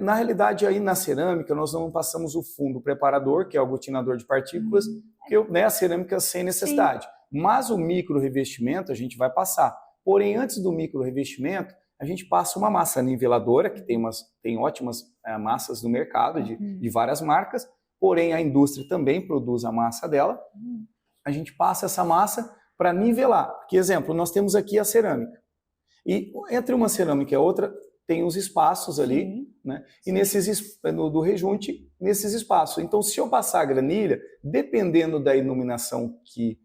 Na realidade, aí na cerâmica, nós não passamos o fundo preparador, que é o aglutinador de partículas, porque a cerâmica sem necessidade. Mas o micro revestimento a gente vai passar. Porém, antes do micro revestimento, a gente passa uma massa niveladora, que tem ótimas massas no mercado, de várias marcas, porém a indústria também produz a massa dela. A gente passa essa massa para nivelar. Porque, exemplo, nós temos aqui a cerâmica. E entre uma cerâmica e a outra, tem os espaços ali, Sim. né? E do rejunte, nesses espaços. Então, se eu passar a granilha, dependendo da iluminação que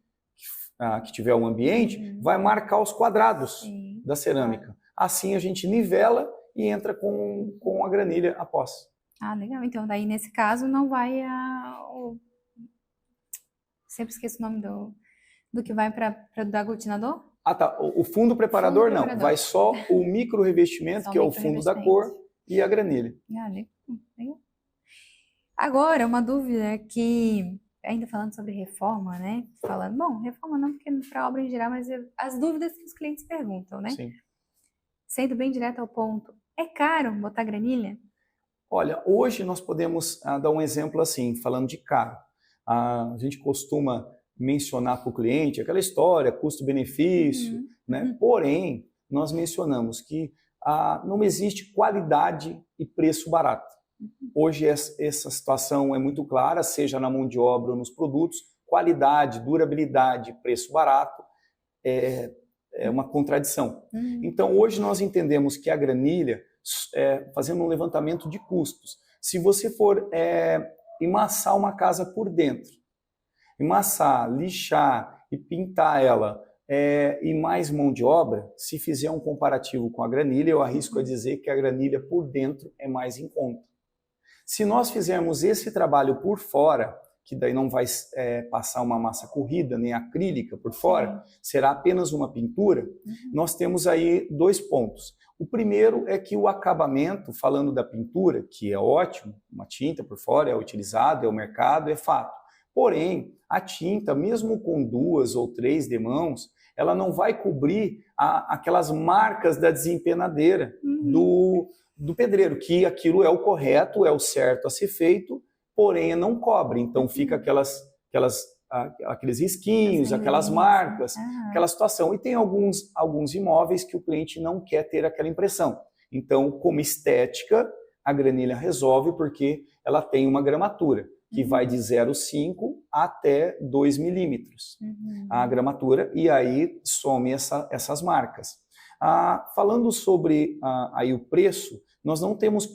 tiver o ambiente, vai marcar os quadrados da cerâmica. Assim a gente nivela e entra com a granilha após. Ah, legal. Então, daí nesse caso não vai sempre esqueço o nome do que vai para do aglutinador? Ah, tá. O fundo preparador não. Vai só o micro revestimento, Só que é o fundo da cor, e a granilha. Ah, legal. Agora, uma dúvida que, ainda falando sobre reforma, né? Reforma não, porque para obra em geral, mas as dúvidas que os clientes perguntam, né? Sim. Sendo bem direto ao ponto, é caro botar granilha? Olha, hoje nós podemos dar um exemplo assim, falando de caro. A gente costuma mencionar para o cliente aquela história, custo-benefício, né? Porém, nós mencionamos que não existe qualidade e preço barato. Hoje essa situação é muito clara, seja na mão de obra ou nos produtos, qualidade, durabilidade, preço barato é uma contradição. Então hoje nós entendemos que a granilha, fazendo um levantamento de custos, se você for emassar uma casa por dentro, emassar, lixar e pintar ela, e mais mão de obra, se fizer um comparativo com a granilha, eu arrisco a dizer que a granilha por dentro é mais em conta. Se nós fizermos esse trabalho por fora, que daí não vai passar uma massa corrida nem acrílica por fora, será apenas uma pintura, nós temos aí 2 pontos. O primeiro é que o acabamento, falando da pintura, que é ótimo, uma tinta por fora é utilizado, é o mercado, é fato. Porém, a tinta, mesmo com 2 ou 3 demãos, ela não vai cobrir aquelas marcas da desempenadeira do pedreiro, que aquilo é o correto, é o certo a ser feito, porém não cobre. Então fica aqueles risquinhos, aquelas marcas, aquela situação. E tem alguns imóveis que o cliente não quer ter aquela impressão. Então, como estética, a granilha resolve porque ela tem uma gramatura que vai de 0,5 até 2 milímetros a gramatura, e aí some essas marcas. Falando sobre aí o preço, nós não temos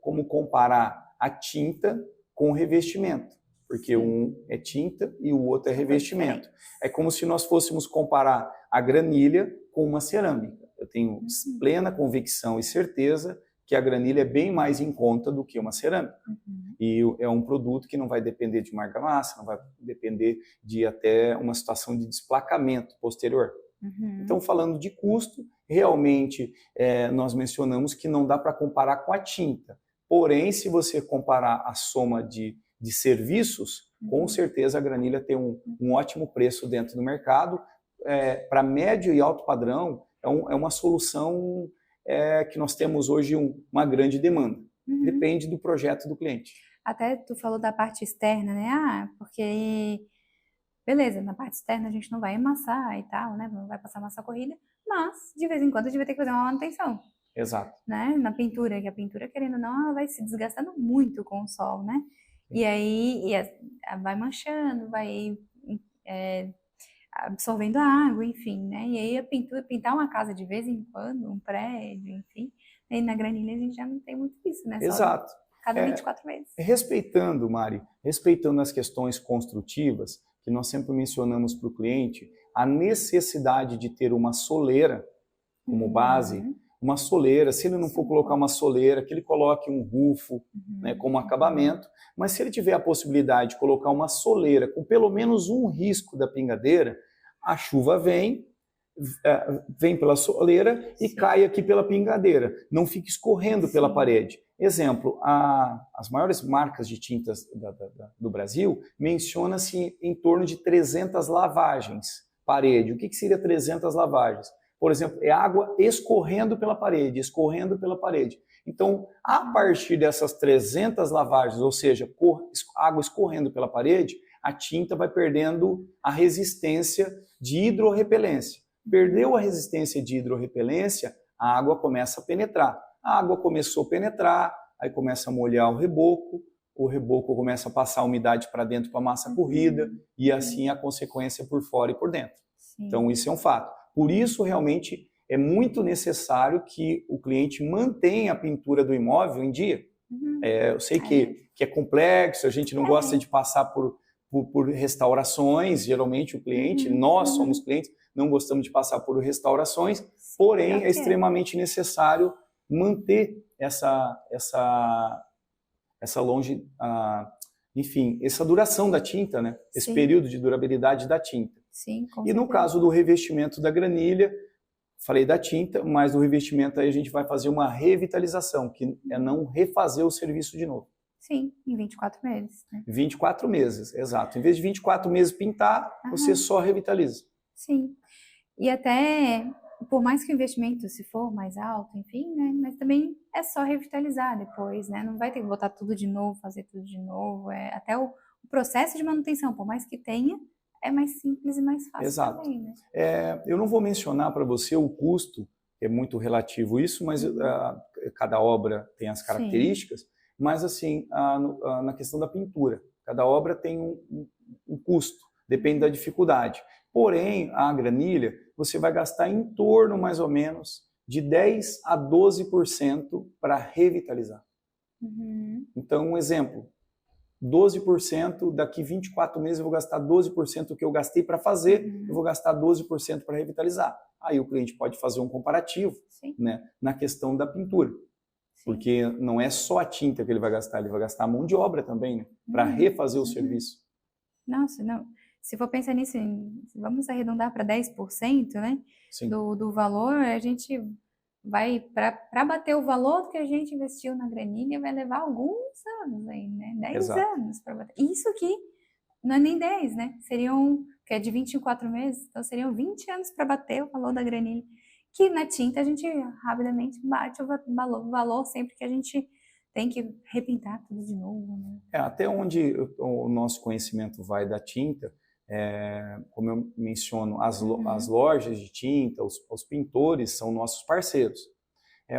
como comparar a tinta com o revestimento, porque um é tinta e o outro é revestimento. É como se nós fôssemos comparar a granilha com uma cerâmica. Eu tenho plena convicção e certeza que a granilha é bem mais em conta do que uma cerâmica. E é um produto que não vai depender de uma argamassa, não vai depender de até uma situação de desplacamento posterior. Então, falando de custo, realmente nós mencionamos que não dá para comparar com a tinta. Porém, se você comparar a soma de serviços, com certeza a granilha tem um ótimo preço dentro do mercado. Para médio e alto padrão, é uma solução que nós temos hoje uma grande demanda. Depende do projeto do cliente. Até tu falou da parte externa, né? Porque, beleza, na parte externa a gente não vai amassar e tal, né? Não vai passar massa corrida, mas de vez em quando a gente vai ter que fazer uma manutenção. Exato. Né? Na pintura, que a pintura, querendo ou não, ela vai se desgastando muito com o sol, né? E aí vai manchando, vai absorvendo a água, enfim, né? E aí a pintura, pintar uma casa de vez em quando, um prédio, enfim, e na granilha a gente já não tem muito isso, né? Exato. Só cada 24 meses. Respeitando, Mari, respeitando as questões construtivas, que nós sempre mencionamos para o cliente, a necessidade de ter uma soleira como base, uma soleira, se ele não for colocar uma soleira, que ele coloque um rufo, né, como acabamento, mas se ele tiver a possibilidade de colocar uma soleira com pelo menos um risco da pingadeira, a chuva vem pela soleira e cai aqui pela pingadeira, não fica escorrendo pela parede. Exemplo, as maiores marcas de tintas do Brasil menciona-se em torno de 300 lavagens parede. O que seria 300 lavagens? Por exemplo, é água escorrendo pela parede, escorrendo pela parede. Então, a partir dessas 300 lavagens, ou seja, água escorrendo pela parede, a tinta vai perdendo a resistência de hidrorrepelência. Perdeu a resistência de hidrorrepelência, a água começa a penetrar. A água começou a penetrar, aí começa a molhar o reboco começa a passar a umidade para dentro para a massa corrida, e assim a consequência por fora e por dentro. Então, isso é um fato. Por isso, realmente, é muito necessário que o cliente mantenha a pintura do imóvel em dia. Eu sei que é complexo, a gente não gosta de passar por restaurações, geralmente o cliente, nós somos clientes, não gostamos de passar por restaurações, porém é extremamente necessário manter essa duração da tinta, né? Esse período de durabilidade da tinta. Sim, com e no certeza. caso do revestimento da granilha, falei da tinta, mas do revestimento aí a gente vai fazer uma revitalização, que é não refazer o serviço de novo. Sim, em 24 meses. Né? 24 meses, exato. Em vez de 24 meses pintar, você só revitaliza. Sim. E até, por mais que o investimento, se for mais alto, enfim, né? Mas também é só revitalizar depois, né? Não vai ter que botar tudo de novo, fazer tudo de novo. Até o processo de manutenção, por mais que tenha, é mais simples e mais fácil. Exato. Também, né? Eu não vou mencionar para você o custo, é muito relativo isso, mas cada obra tem as características, mas assim, na questão da pintura, cada obra tem um custo, depende da dificuldade. Porém, a granilha, você vai gastar em torno, mais ou menos, de 10% a 12% para revitalizar. Então, um exemplo, 12%, daqui 24 meses eu vou gastar 12% do que eu gastei para fazer, eu vou gastar 12% para revitalizar. Aí o cliente pode fazer um comparativo, né, na questão da pintura. Porque não é só a tinta que ele vai gastar a mão de obra também, né, para refazer o serviço. Nossa, não. Se for pensar nisso, vamos arredondar para 10%, né, do valor, a gente vai, para bater o valor que a gente investiu na granilha, vai levar alguns anos aí, né? 10 anos para bater. Isso aqui não é nem 10, né? Seriam, que é de 24 meses, então seriam 20 anos para bater o valor da granilha. Que na tinta a gente rapidamente bate o valor sempre que a gente tem que repintar tudo de novo, né? Até onde o nosso conhecimento vai da tinta, como eu menciono, as lojas de tinta, os pintores são nossos parceiros.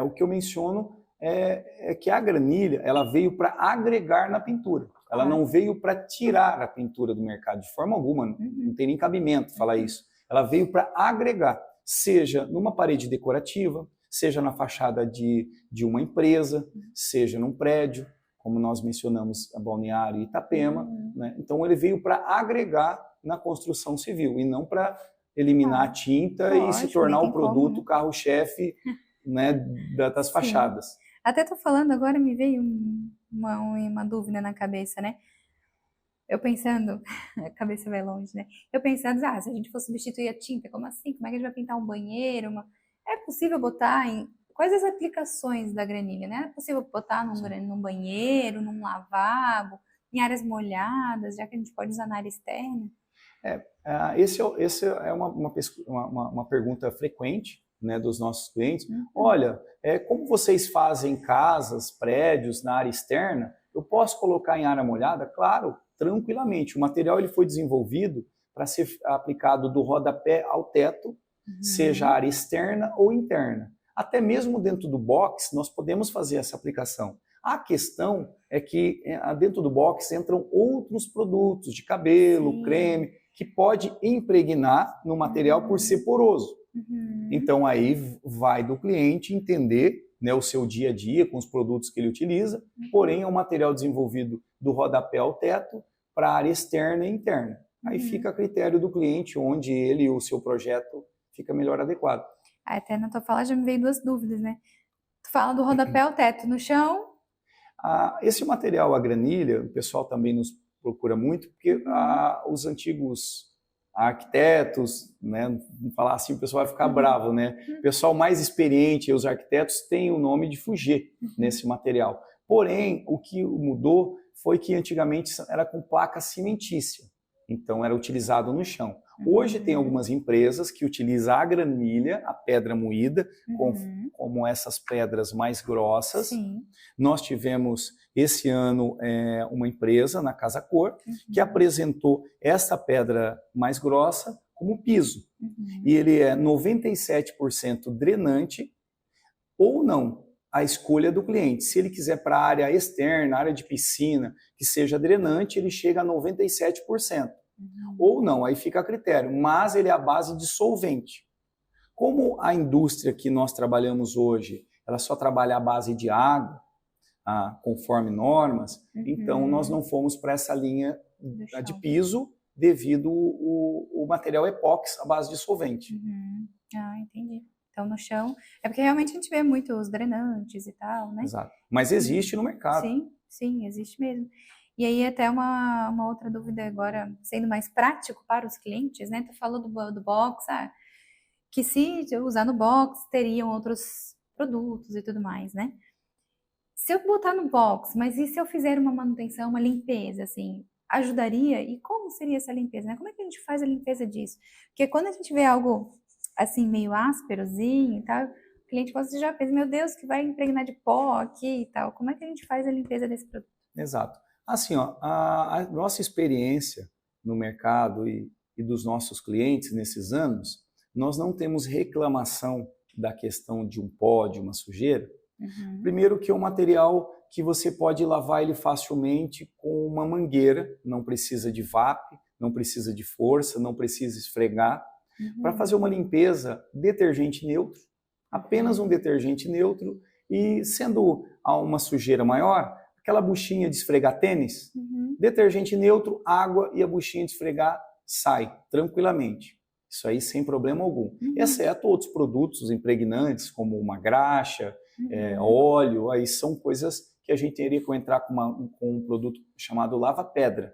O que eu menciono é que a granilha ela veio para agregar na pintura. Ela não veio para tirar a pintura do mercado de forma alguma, não tem nem cabimento falar isso. Ela veio para agregar, seja numa parede decorativa, seja na fachada de uma empresa, seja num prédio, como nós mencionamos a Balneário Itapema. Né? Então ele veio para agregar na construção civil e não para eliminar a tinta e se tornar o produto carro-chefe, né, das fachadas. Até tô falando agora, me veio uma dúvida na cabeça, né? Eu pensando, a cabeça vai longe, né? Eu pensando, se a gente for substituir a tinta, como assim? Como é que a gente vai pintar um banheiro? É possível botar em... Quais as aplicações da granilha, né? É possível botar num banheiro, num lavabo, em áreas molhadas, já que a gente pode usar na área externa? Esse é uma pergunta frequente, né, dos nossos clientes. Olha, como vocês fazem casas, prédios na área externa, eu posso colocar em área molhada? Claro, tranquilamente. O material ele foi desenvolvido para ser aplicado do rodapé ao teto, seja área externa ou interna. Até mesmo dentro do box, nós podemos fazer essa aplicação. A questão é que dentro do box entram outros produtos de cabelo, creme, que pode impregnar no material por ser poroso. Então aí vai do cliente entender, né, o seu dia a dia com os produtos que ele utiliza, porém é um material desenvolvido do rodapé ao teto para a área externa e interna. Aí fica a critério do cliente onde ele e o seu projeto fica melhor adequado. Até na tua fala já me veio duas dúvidas, né? Tu fala do rodapé ao teto, no chão? Esse material, a granilha, o pessoal também nos procura muito, porque os antigos arquitetos, né, vamos falar assim, o pessoal vai ficar bravo, né? O pessoal mais experiente, os arquitetos, têm o nome de fugir nesse material. Porém, o que mudou foi que antigamente era com placa cimentícia, então era utilizado no chão. Hoje tem algumas empresas que utilizam a granilha, a pedra moída, como essas pedras mais grossas. Nós tivemos esse ano uma empresa na Casa Cor que apresentou essa pedra mais grossa como piso. E ele é 97% drenante ou não. A escolha do cliente. Se ele quiser para a área externa, área de piscina, que seja drenante, ele chega a 97%. Ou não, aí fica a critério, mas ele é à base de solvente. Como a indústria que nós trabalhamos hoje, ela só trabalha à base de água, conforme normas, então nós não fomos para essa linha de piso devido o material epóxi à base de solvente. Ah, entendi. Então no chão, é porque realmente a gente vê muito os drenantes e tal, né? Exato. Mas existe no mercado. Sim, existe mesmo. E aí até uma outra dúvida agora, sendo mais prático para os clientes, né? Tu falou do box, que se eu usar no box, teriam outros produtos e tudo mais, né? Se eu botar no box, mas e se eu fizer uma manutenção, uma limpeza, assim, ajudaria? E como seria essa limpeza, né? Como é que a gente faz a limpeza disso? Porque quando a gente vê algo, assim, meio ásperozinho e tal, o cliente pode já pensa, meu Deus, que vai impregnar de pó aqui e tal. Como é que a gente faz a limpeza desse produto? Exato. Assim, ó, a nossa experiência no mercado e dos nossos clientes nesses anos, nós não temos reclamação da questão de um pó, de uma sujeira. Primeiro que é um material que você pode lavar ele facilmente com uma mangueira, não precisa de VAP, não precisa de força, não precisa esfregar. Para fazer uma limpeza, detergente neutro, apenas um detergente neutro, e sendo uma sujeira maior, aquela buchinha de esfregar tênis, detergente neutro, água e a buchinha de esfregar sai tranquilamente. Isso aí sem problema algum. Exceto outros produtos impregnantes, como uma graxa, óleo, aí são coisas que a gente teria que entrar com um produto chamado lava-pedra.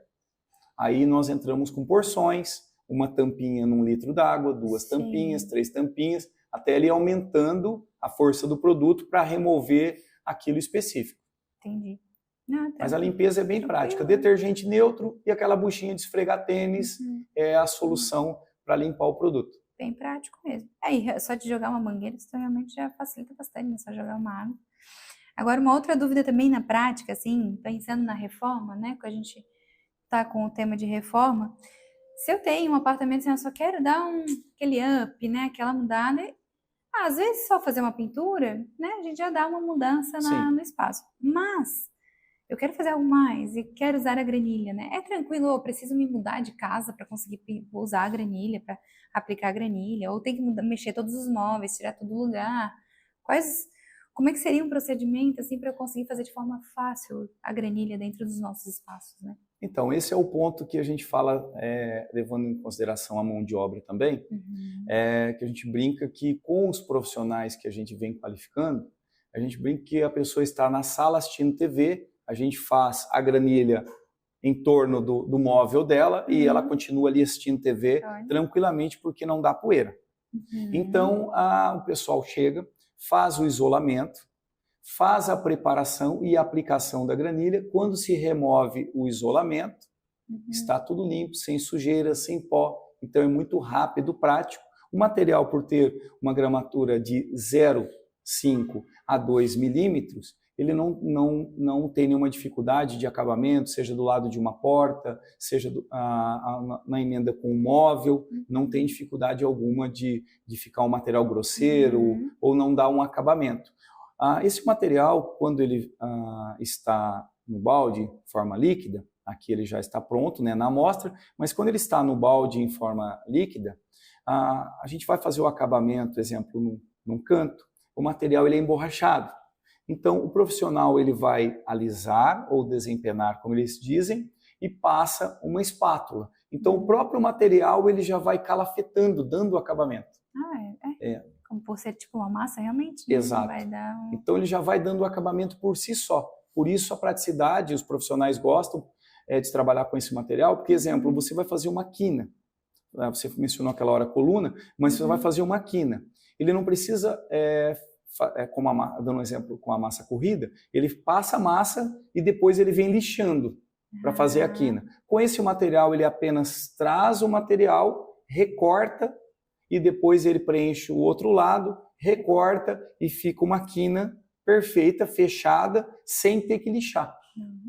Aí nós entramos com porções, uma tampinha num litro d'água, 2 tampinhas, 3 tampinhas, até ele aumentando a força do produto para remover aquilo específico. Entendi. Mas a limpeza é bem prática. Detergente neutro e aquela buchinha de esfregar tênis é a solução para limpar o produto. Bem prático mesmo. Aí, só de jogar uma mangueira, isso realmente já facilita bastante, né? Só jogar uma água. Agora, uma outra dúvida também na prática, assim, pensando na reforma, né? Que a gente tá com o tema de reforma. Se eu tenho um apartamento, assim, eu só quero dar aquele up, né? Aquela mudada. Às vezes, só fazer uma pintura, né? A gente já dá uma mudança no espaço. Mas eu quero fazer algo mais e quero usar a granilha, né? É tranquilo, eu preciso me mudar de casa para conseguir usar a granilha, para aplicar a granilha, ou tem que mexer todos os móveis, tirar todo o lugar. Como é que seria um procedimento assim para eu conseguir fazer de forma fácil a granilha dentro dos nossos espaços, né? Então, esse é o ponto que a gente fala, levando em consideração a mão de obra também, que a gente brinca que com os profissionais que a gente vem qualificando, a gente brinca que a pessoa está na sala assistindo TV, a gente faz a granilha em torno do móvel dela e ela continua ali assistindo TV tranquilamente porque não dá poeira. Então, o pessoal chega, faz o isolamento, faz a preparação e a aplicação da granilha. Quando se remove o isolamento, está tudo limpo, sem sujeira, sem pó. Então, é muito rápido, prático. O material, por ter uma gramatura de 0,5 a 2 milímetros, ele não tem nenhuma dificuldade de acabamento, seja do lado de uma porta, seja na emenda com um móvel, não tem dificuldade alguma de ficar um material grosseiro ou não dar um acabamento. Esse material, quando ele está no balde em forma líquida, aqui ele já está pronto, né, na amostra, mas quando ele está no balde em forma líquida, a gente vai fazer o acabamento, exemplo, num canto, o material ele é emborrachado. Então, o profissional ele vai alisar ou desempenar, como eles dizem, e passa uma espátula. Então, o próprio material ele já vai calafetando, dando acabamento. Como por ser tipo uma massa, realmente? Exato. Vai dar Então, ele já vai dando o acabamento por si só. Por isso, a praticidade, os profissionais gostam de trabalhar com esse material, porque, exemplo, você vai fazer uma quina. Você mencionou aquela hora a coluna, mas você vai fazer uma quina. Ele não precisa... dando um exemplo com a massa corrida, ele passa a massa e depois ele vem lixando para fazer a quina. Com esse material, ele apenas traz o material, recorta e depois ele preenche o outro lado, recorta e fica uma quina perfeita, fechada, sem ter que lixar.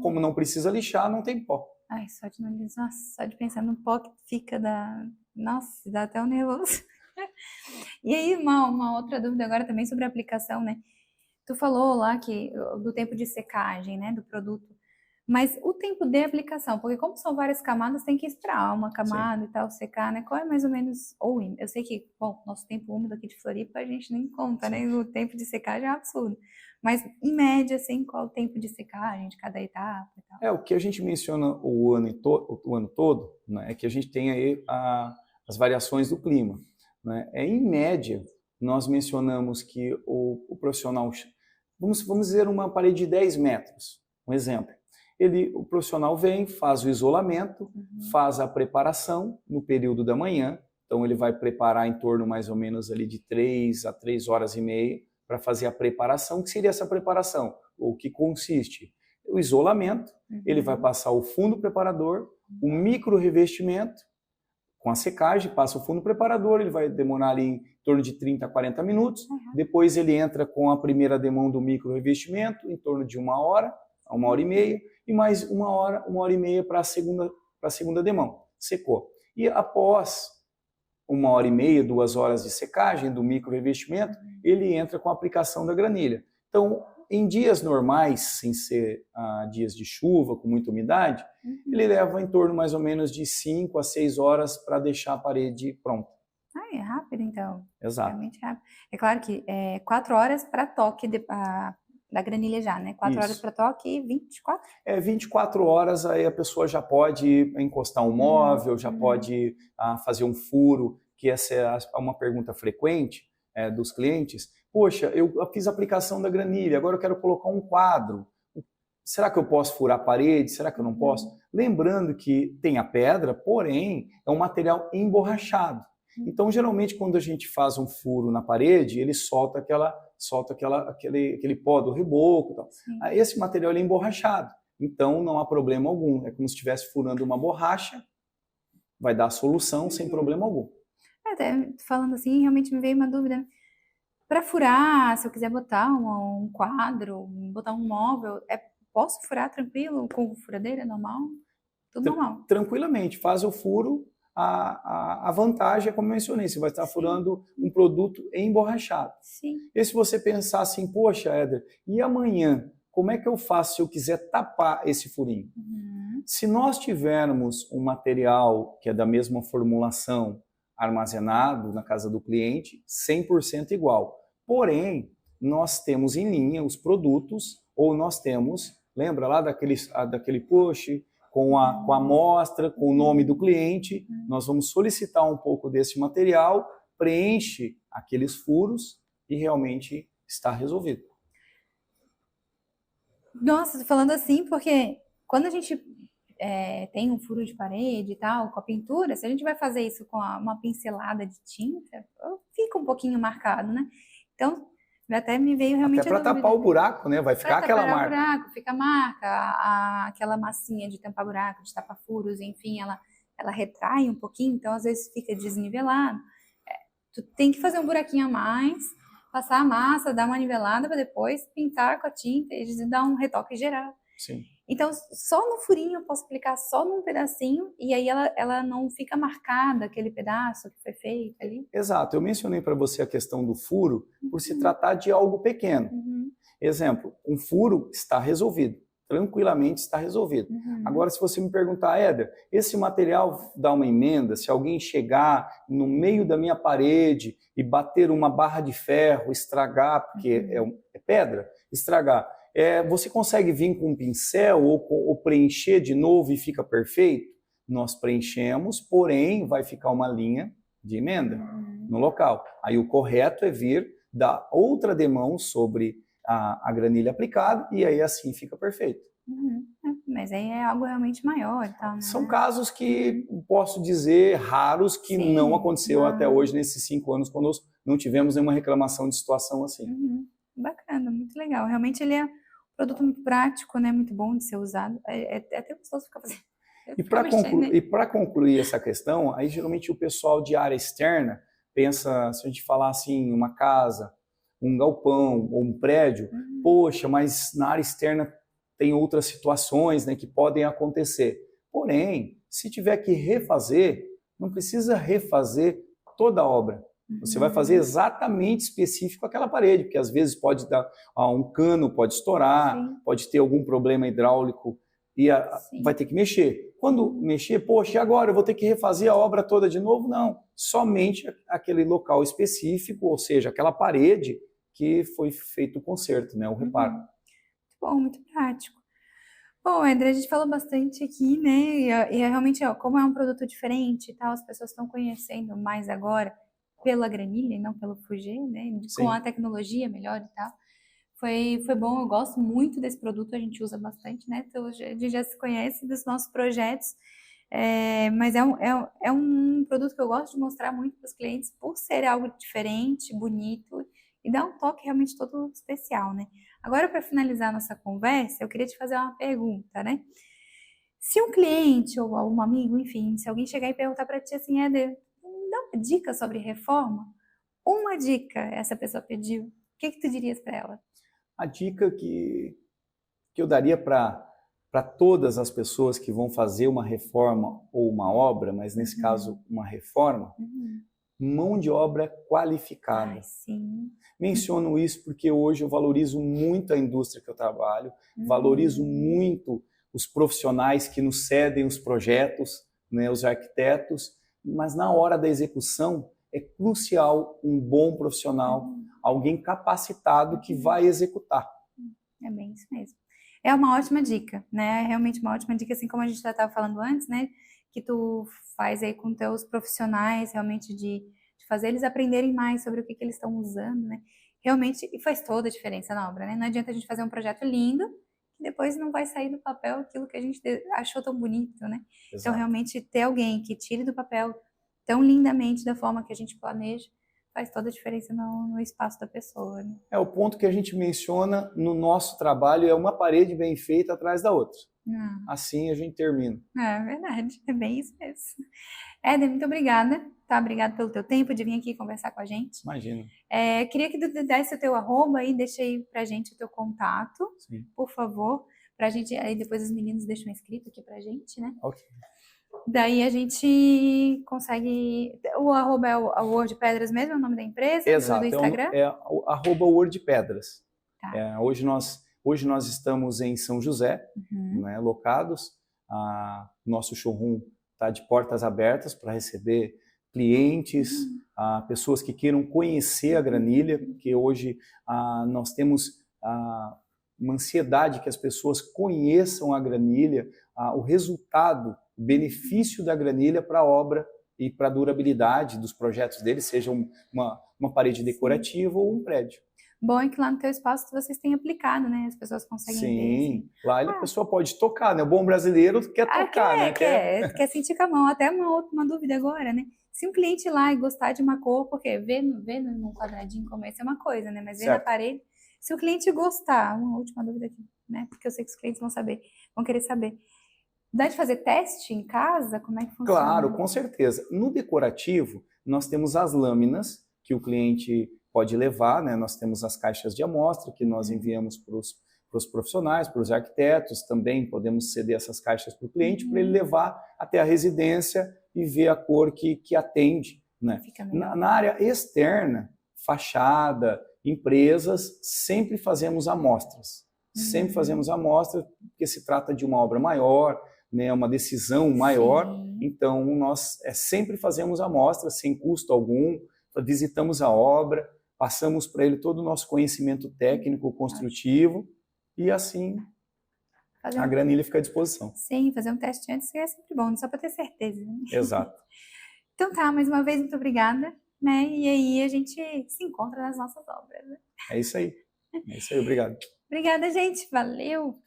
Como não precisa lixar, não tem pó. Só de pensar no pó que fica Nossa, dá até um nervoso. E aí, uma outra dúvida agora também sobre a aplicação, né? Tu falou lá do tempo de secagem, né, do produto. Mas o tempo de aplicação, porque como são várias camadas, tem que esperar uma Sim. camada e tal secar, né? Qual é mais ou menos, ou eu sei que, bom, nosso tempo úmido aqui de Floripa a gente nem conta, Sim. né? O tempo de secagem é absurdo. Mas em média, assim, qual o tempo de secagem de cada etapa e tal? O que a gente menciona o ano todo, né, é que a gente tem aí as variações do clima. Né? Em média, nós mencionamos que o profissional, vamos dizer uma parede de 10 metros, um exemplo. O profissional vem, faz o isolamento, faz a preparação no período da manhã, então ele vai preparar em torno mais ou menos ali de 3 a 3 horas e meia para fazer a preparação. O que seria essa preparação? O que consiste? O isolamento, ele vai passar o fundo preparador, o micro revestimento, com a secagem, passa o fundo preparador, ele vai demorar ali em torno de 30 a 40 minutos, depois ele entra com a primeira demão do micro revestimento, em torno de 1 hora, a 1 hora e meia, e mais 1 hora, 1 hora e meia para a segunda demão, secou. E após 1 hora e meia, 2 horas de secagem do micro revestimento, ele entra com a aplicação da granilha. Então, em dias normais, sem ser dias de chuva, com muita umidade, ele leva em torno mais ou menos de 5 a 6 horas para deixar a parede pronta. Ah, é rápido então. Exato. Realmente rápido. É claro que 4 horas para toque da granilha já, né? 4 horas para toque e 24? 24 horas aí a pessoa já pode encostar um móvel, já pode fazer um furo, que essa é uma pergunta frequente dos clientes. Poxa, eu fiz a aplicação da granilha, agora eu quero colocar um quadro. Será que eu posso furar a parede? Será que eu não posso? Lembrando que tem a pedra, porém é um material emborrachado. Então, geralmente, quando a gente faz um furo na parede, ele solta aquele pó do reboco. Tal. Esse material é emborrachado, então não há problema algum. É como se estivesse furando uma borracha, vai dar a solução sem problema algum. Até falando assim, realmente me veio uma dúvida. Para furar, se eu quiser botar um quadro, botar um móvel, posso furar tranquilo com furadeira normal? Tudo normal. Tranquilamente, faz o furo. A vantagem é, como eu mencionei, você vai estar furando um produto emborrachado. Sim. E se você pensar assim, poxa, Éder, e amanhã, como é que eu faço se eu quiser tapar esse furinho? Se nós tivermos um material que é da mesma formulação armazenado na casa do cliente, 100% igual. Porém, nós temos em linha os produtos, ou nós temos, lembra lá daquele push, com a amostra, com o nome do cliente, nós vamos solicitar um pouco desse material, preenche aqueles furos e realmente está resolvido. Nossa, tô falando assim porque quando a gente tem um furo de parede e tal, com a pintura, se a gente vai fazer isso com uma pincelada de tinta, fica um pouquinho marcado, né? Então, até me veio realmente até para tapar o buraco, né? Vai ficar aquela marca. Buraco, fica a marca, aquela massinha de tampar buraco, de tapar furos, enfim, ela retrai um pouquinho, então às vezes fica desnivelado. Tu tem que fazer um buraquinho a mais, passar a massa, dar uma nivelada para depois pintar com a tinta e dar um retoque geral. Sim. Então, só no furinho eu posso aplicar só num pedacinho e aí ela não fica marcada, aquele pedaço que foi feito ali. Exato. Eu mencionei para você a questão do furo por se tratar de algo pequeno. Exemplo, um furo está resolvido. Tranquilamente está resolvido. Agora, se você me perguntar, Éder, esse material dá uma emenda? Se alguém chegar no meio da minha parede e bater uma barra de ferro, estragar, porque é pedra, estragar, você consegue vir com um pincel ou preencher de novo e fica perfeito? Nós preenchemos, porém vai ficar uma linha de emenda no local. Aí o correto é vir dar outra demão sobre a granilha aplicada e aí assim fica perfeito. Mas aí é algo realmente maior e tal, né? São casos que, posso dizer, raros, que não aconteceu até hoje, nesses 5 anos, conosco. Não tivemos nenhuma reclamação de situação assim. Bacana, muito legal. Realmente ele é um produto muito prático, né? Muito bom de ser usado. É até gostoso ficar fazendo. E para concluir essa questão, aí geralmente o pessoal de área externa pensa, se a gente falar assim, uma casa, um galpão ou um prédio, poxa, mas na área externa tem outras situações, né, que podem acontecer. Porém, se tiver que refazer, não precisa refazer toda a obra. Você vai fazer exatamente específico aquela parede, porque às vezes pode dar um cano, pode estourar, pode ter algum problema hidráulico e Sim. vai ter que mexer. Quando mexer, poxa, e agora eu vou ter que refazer a obra toda de novo? Não, somente aquele local específico, ou seja, aquela parede que foi feito o conserto, né, o reparo. Muito bom, muito prático. Bom, André, a gente falou bastante aqui, né? E realmente, ó, como é um produto diferente e tal, as pessoas estão conhecendo mais agora pela granilha e não pelo Fugê, né? Com a Sim. tecnologia melhor e tal. Foi bom, eu gosto muito desse produto, a gente usa bastante, né? Então, a gente já se conhece dos nossos projetos, mas é um produto que eu gosto de mostrar muito para os clientes por ser algo diferente, bonito e dá um toque realmente todo especial, né? Agora, para finalizar nossa conversa, eu queria te fazer uma pergunta, né? Se um cliente ou um amigo, enfim, se alguém chegar e perguntar para ti assim, Éder, me dá uma dica sobre reforma? Uma dica essa pessoa pediu, o que que tu dirias para ela? A dica que eu daria para todas as pessoas que vão fazer uma reforma ou uma obra, mas nesse caso uma reforma, mão de obra qualificada. Ai, sim. Menciono isso porque hoje eu valorizo muito a indústria que eu trabalho, valorizo muito os profissionais que nos cedem os projetos, né, os arquitetos, mas na hora da execução é crucial um bom profissional, alguém capacitado que vai executar. É bem isso mesmo. É uma ótima dica, né? É realmente uma ótima dica, assim como a gente já estava falando antes, né? Que tu faz aí com teus profissionais, realmente de fazer eles aprenderem mais sobre o que eles estão usando, né? Realmente, e faz toda a diferença na obra, né? Não adianta a gente fazer um projeto lindo e depois não vai sair do papel aquilo que a gente achou tão bonito, né? Então, Exato. realmente, ter alguém que tire do papel tão lindamente da forma que a gente planeja faz toda a diferença no espaço da pessoa, né? É o ponto que a gente menciona no nosso trabalho, é uma parede bem feita atrás da outra. Assim a gente termina. É verdade, é bem isso mesmo. Éder, muito obrigada, tá? Obrigada pelo teu tempo de vir aqui conversar com a gente. Imagina. Queria que tu desse o teu arroba aí, deixa aí pra gente o teu contato, Sim. por favor, pra gente, aí depois os meninos deixam escrito aqui pra gente, né? Ok. Daí a gente consegue, o arroba é o Word Pedras mesmo, é o nome da empresa, Exato, do Instagram? é @wordpedras. Tá. Hoje nós estamos em São José, né, locados. Nosso showroom está de portas abertas para receber clientes, pessoas que queiram conhecer a granilha, porque hoje nós temos uma ansiedade que as pessoas conheçam a granilha, o resultado, o benefício da granilha para a obra e para a durabilidade dos projetos deles, seja uma parede decorativa ou um prédio. Bom é que lá no teu espaço vocês têm aplicado, né? As pessoas conseguem ver. Sim, lá a pessoa pode tocar, né? O bom brasileiro quer tocar, né? Quer sentir com a mão. Até uma dúvida agora, né? Se um cliente ir lá e gostar de uma cor, porque ver num quadradinho como esse é uma coisa, né? Mas ver na parede, se o cliente gostar, uma última dúvida aqui, né? Porque eu sei que os clientes vão querer saber. Dá de fazer teste em casa? Como é que funciona? Claro, com certeza. No decorativo, nós temos as lâminas que o cliente pode levar, né? Nós temos as caixas de amostra que nós enviamos para os profissionais, para os arquitetos, também podemos ceder essas caixas para o cliente para ele levar até a residência e ver a cor que atende, né? Na área externa, fachada, empresas, sempre fazemos amostras. Sempre fazemos amostras, porque se trata de uma obra maior, né, uma decisão maior. Sim. Então nós sempre fazemos amostras sem custo algum, visitamos a obra, passamos para ele todo o nosso conhecimento técnico, construtivo, e assim a granilha fica à disposição. Sim, fazer um teste antes é sempre bom, só para ter certeza. Né? Exato. Então tá, mais uma vez, muito obrigada, né? E aí a gente se encontra nas nossas obras. Né? É isso aí, obrigado. Obrigada, gente, valeu!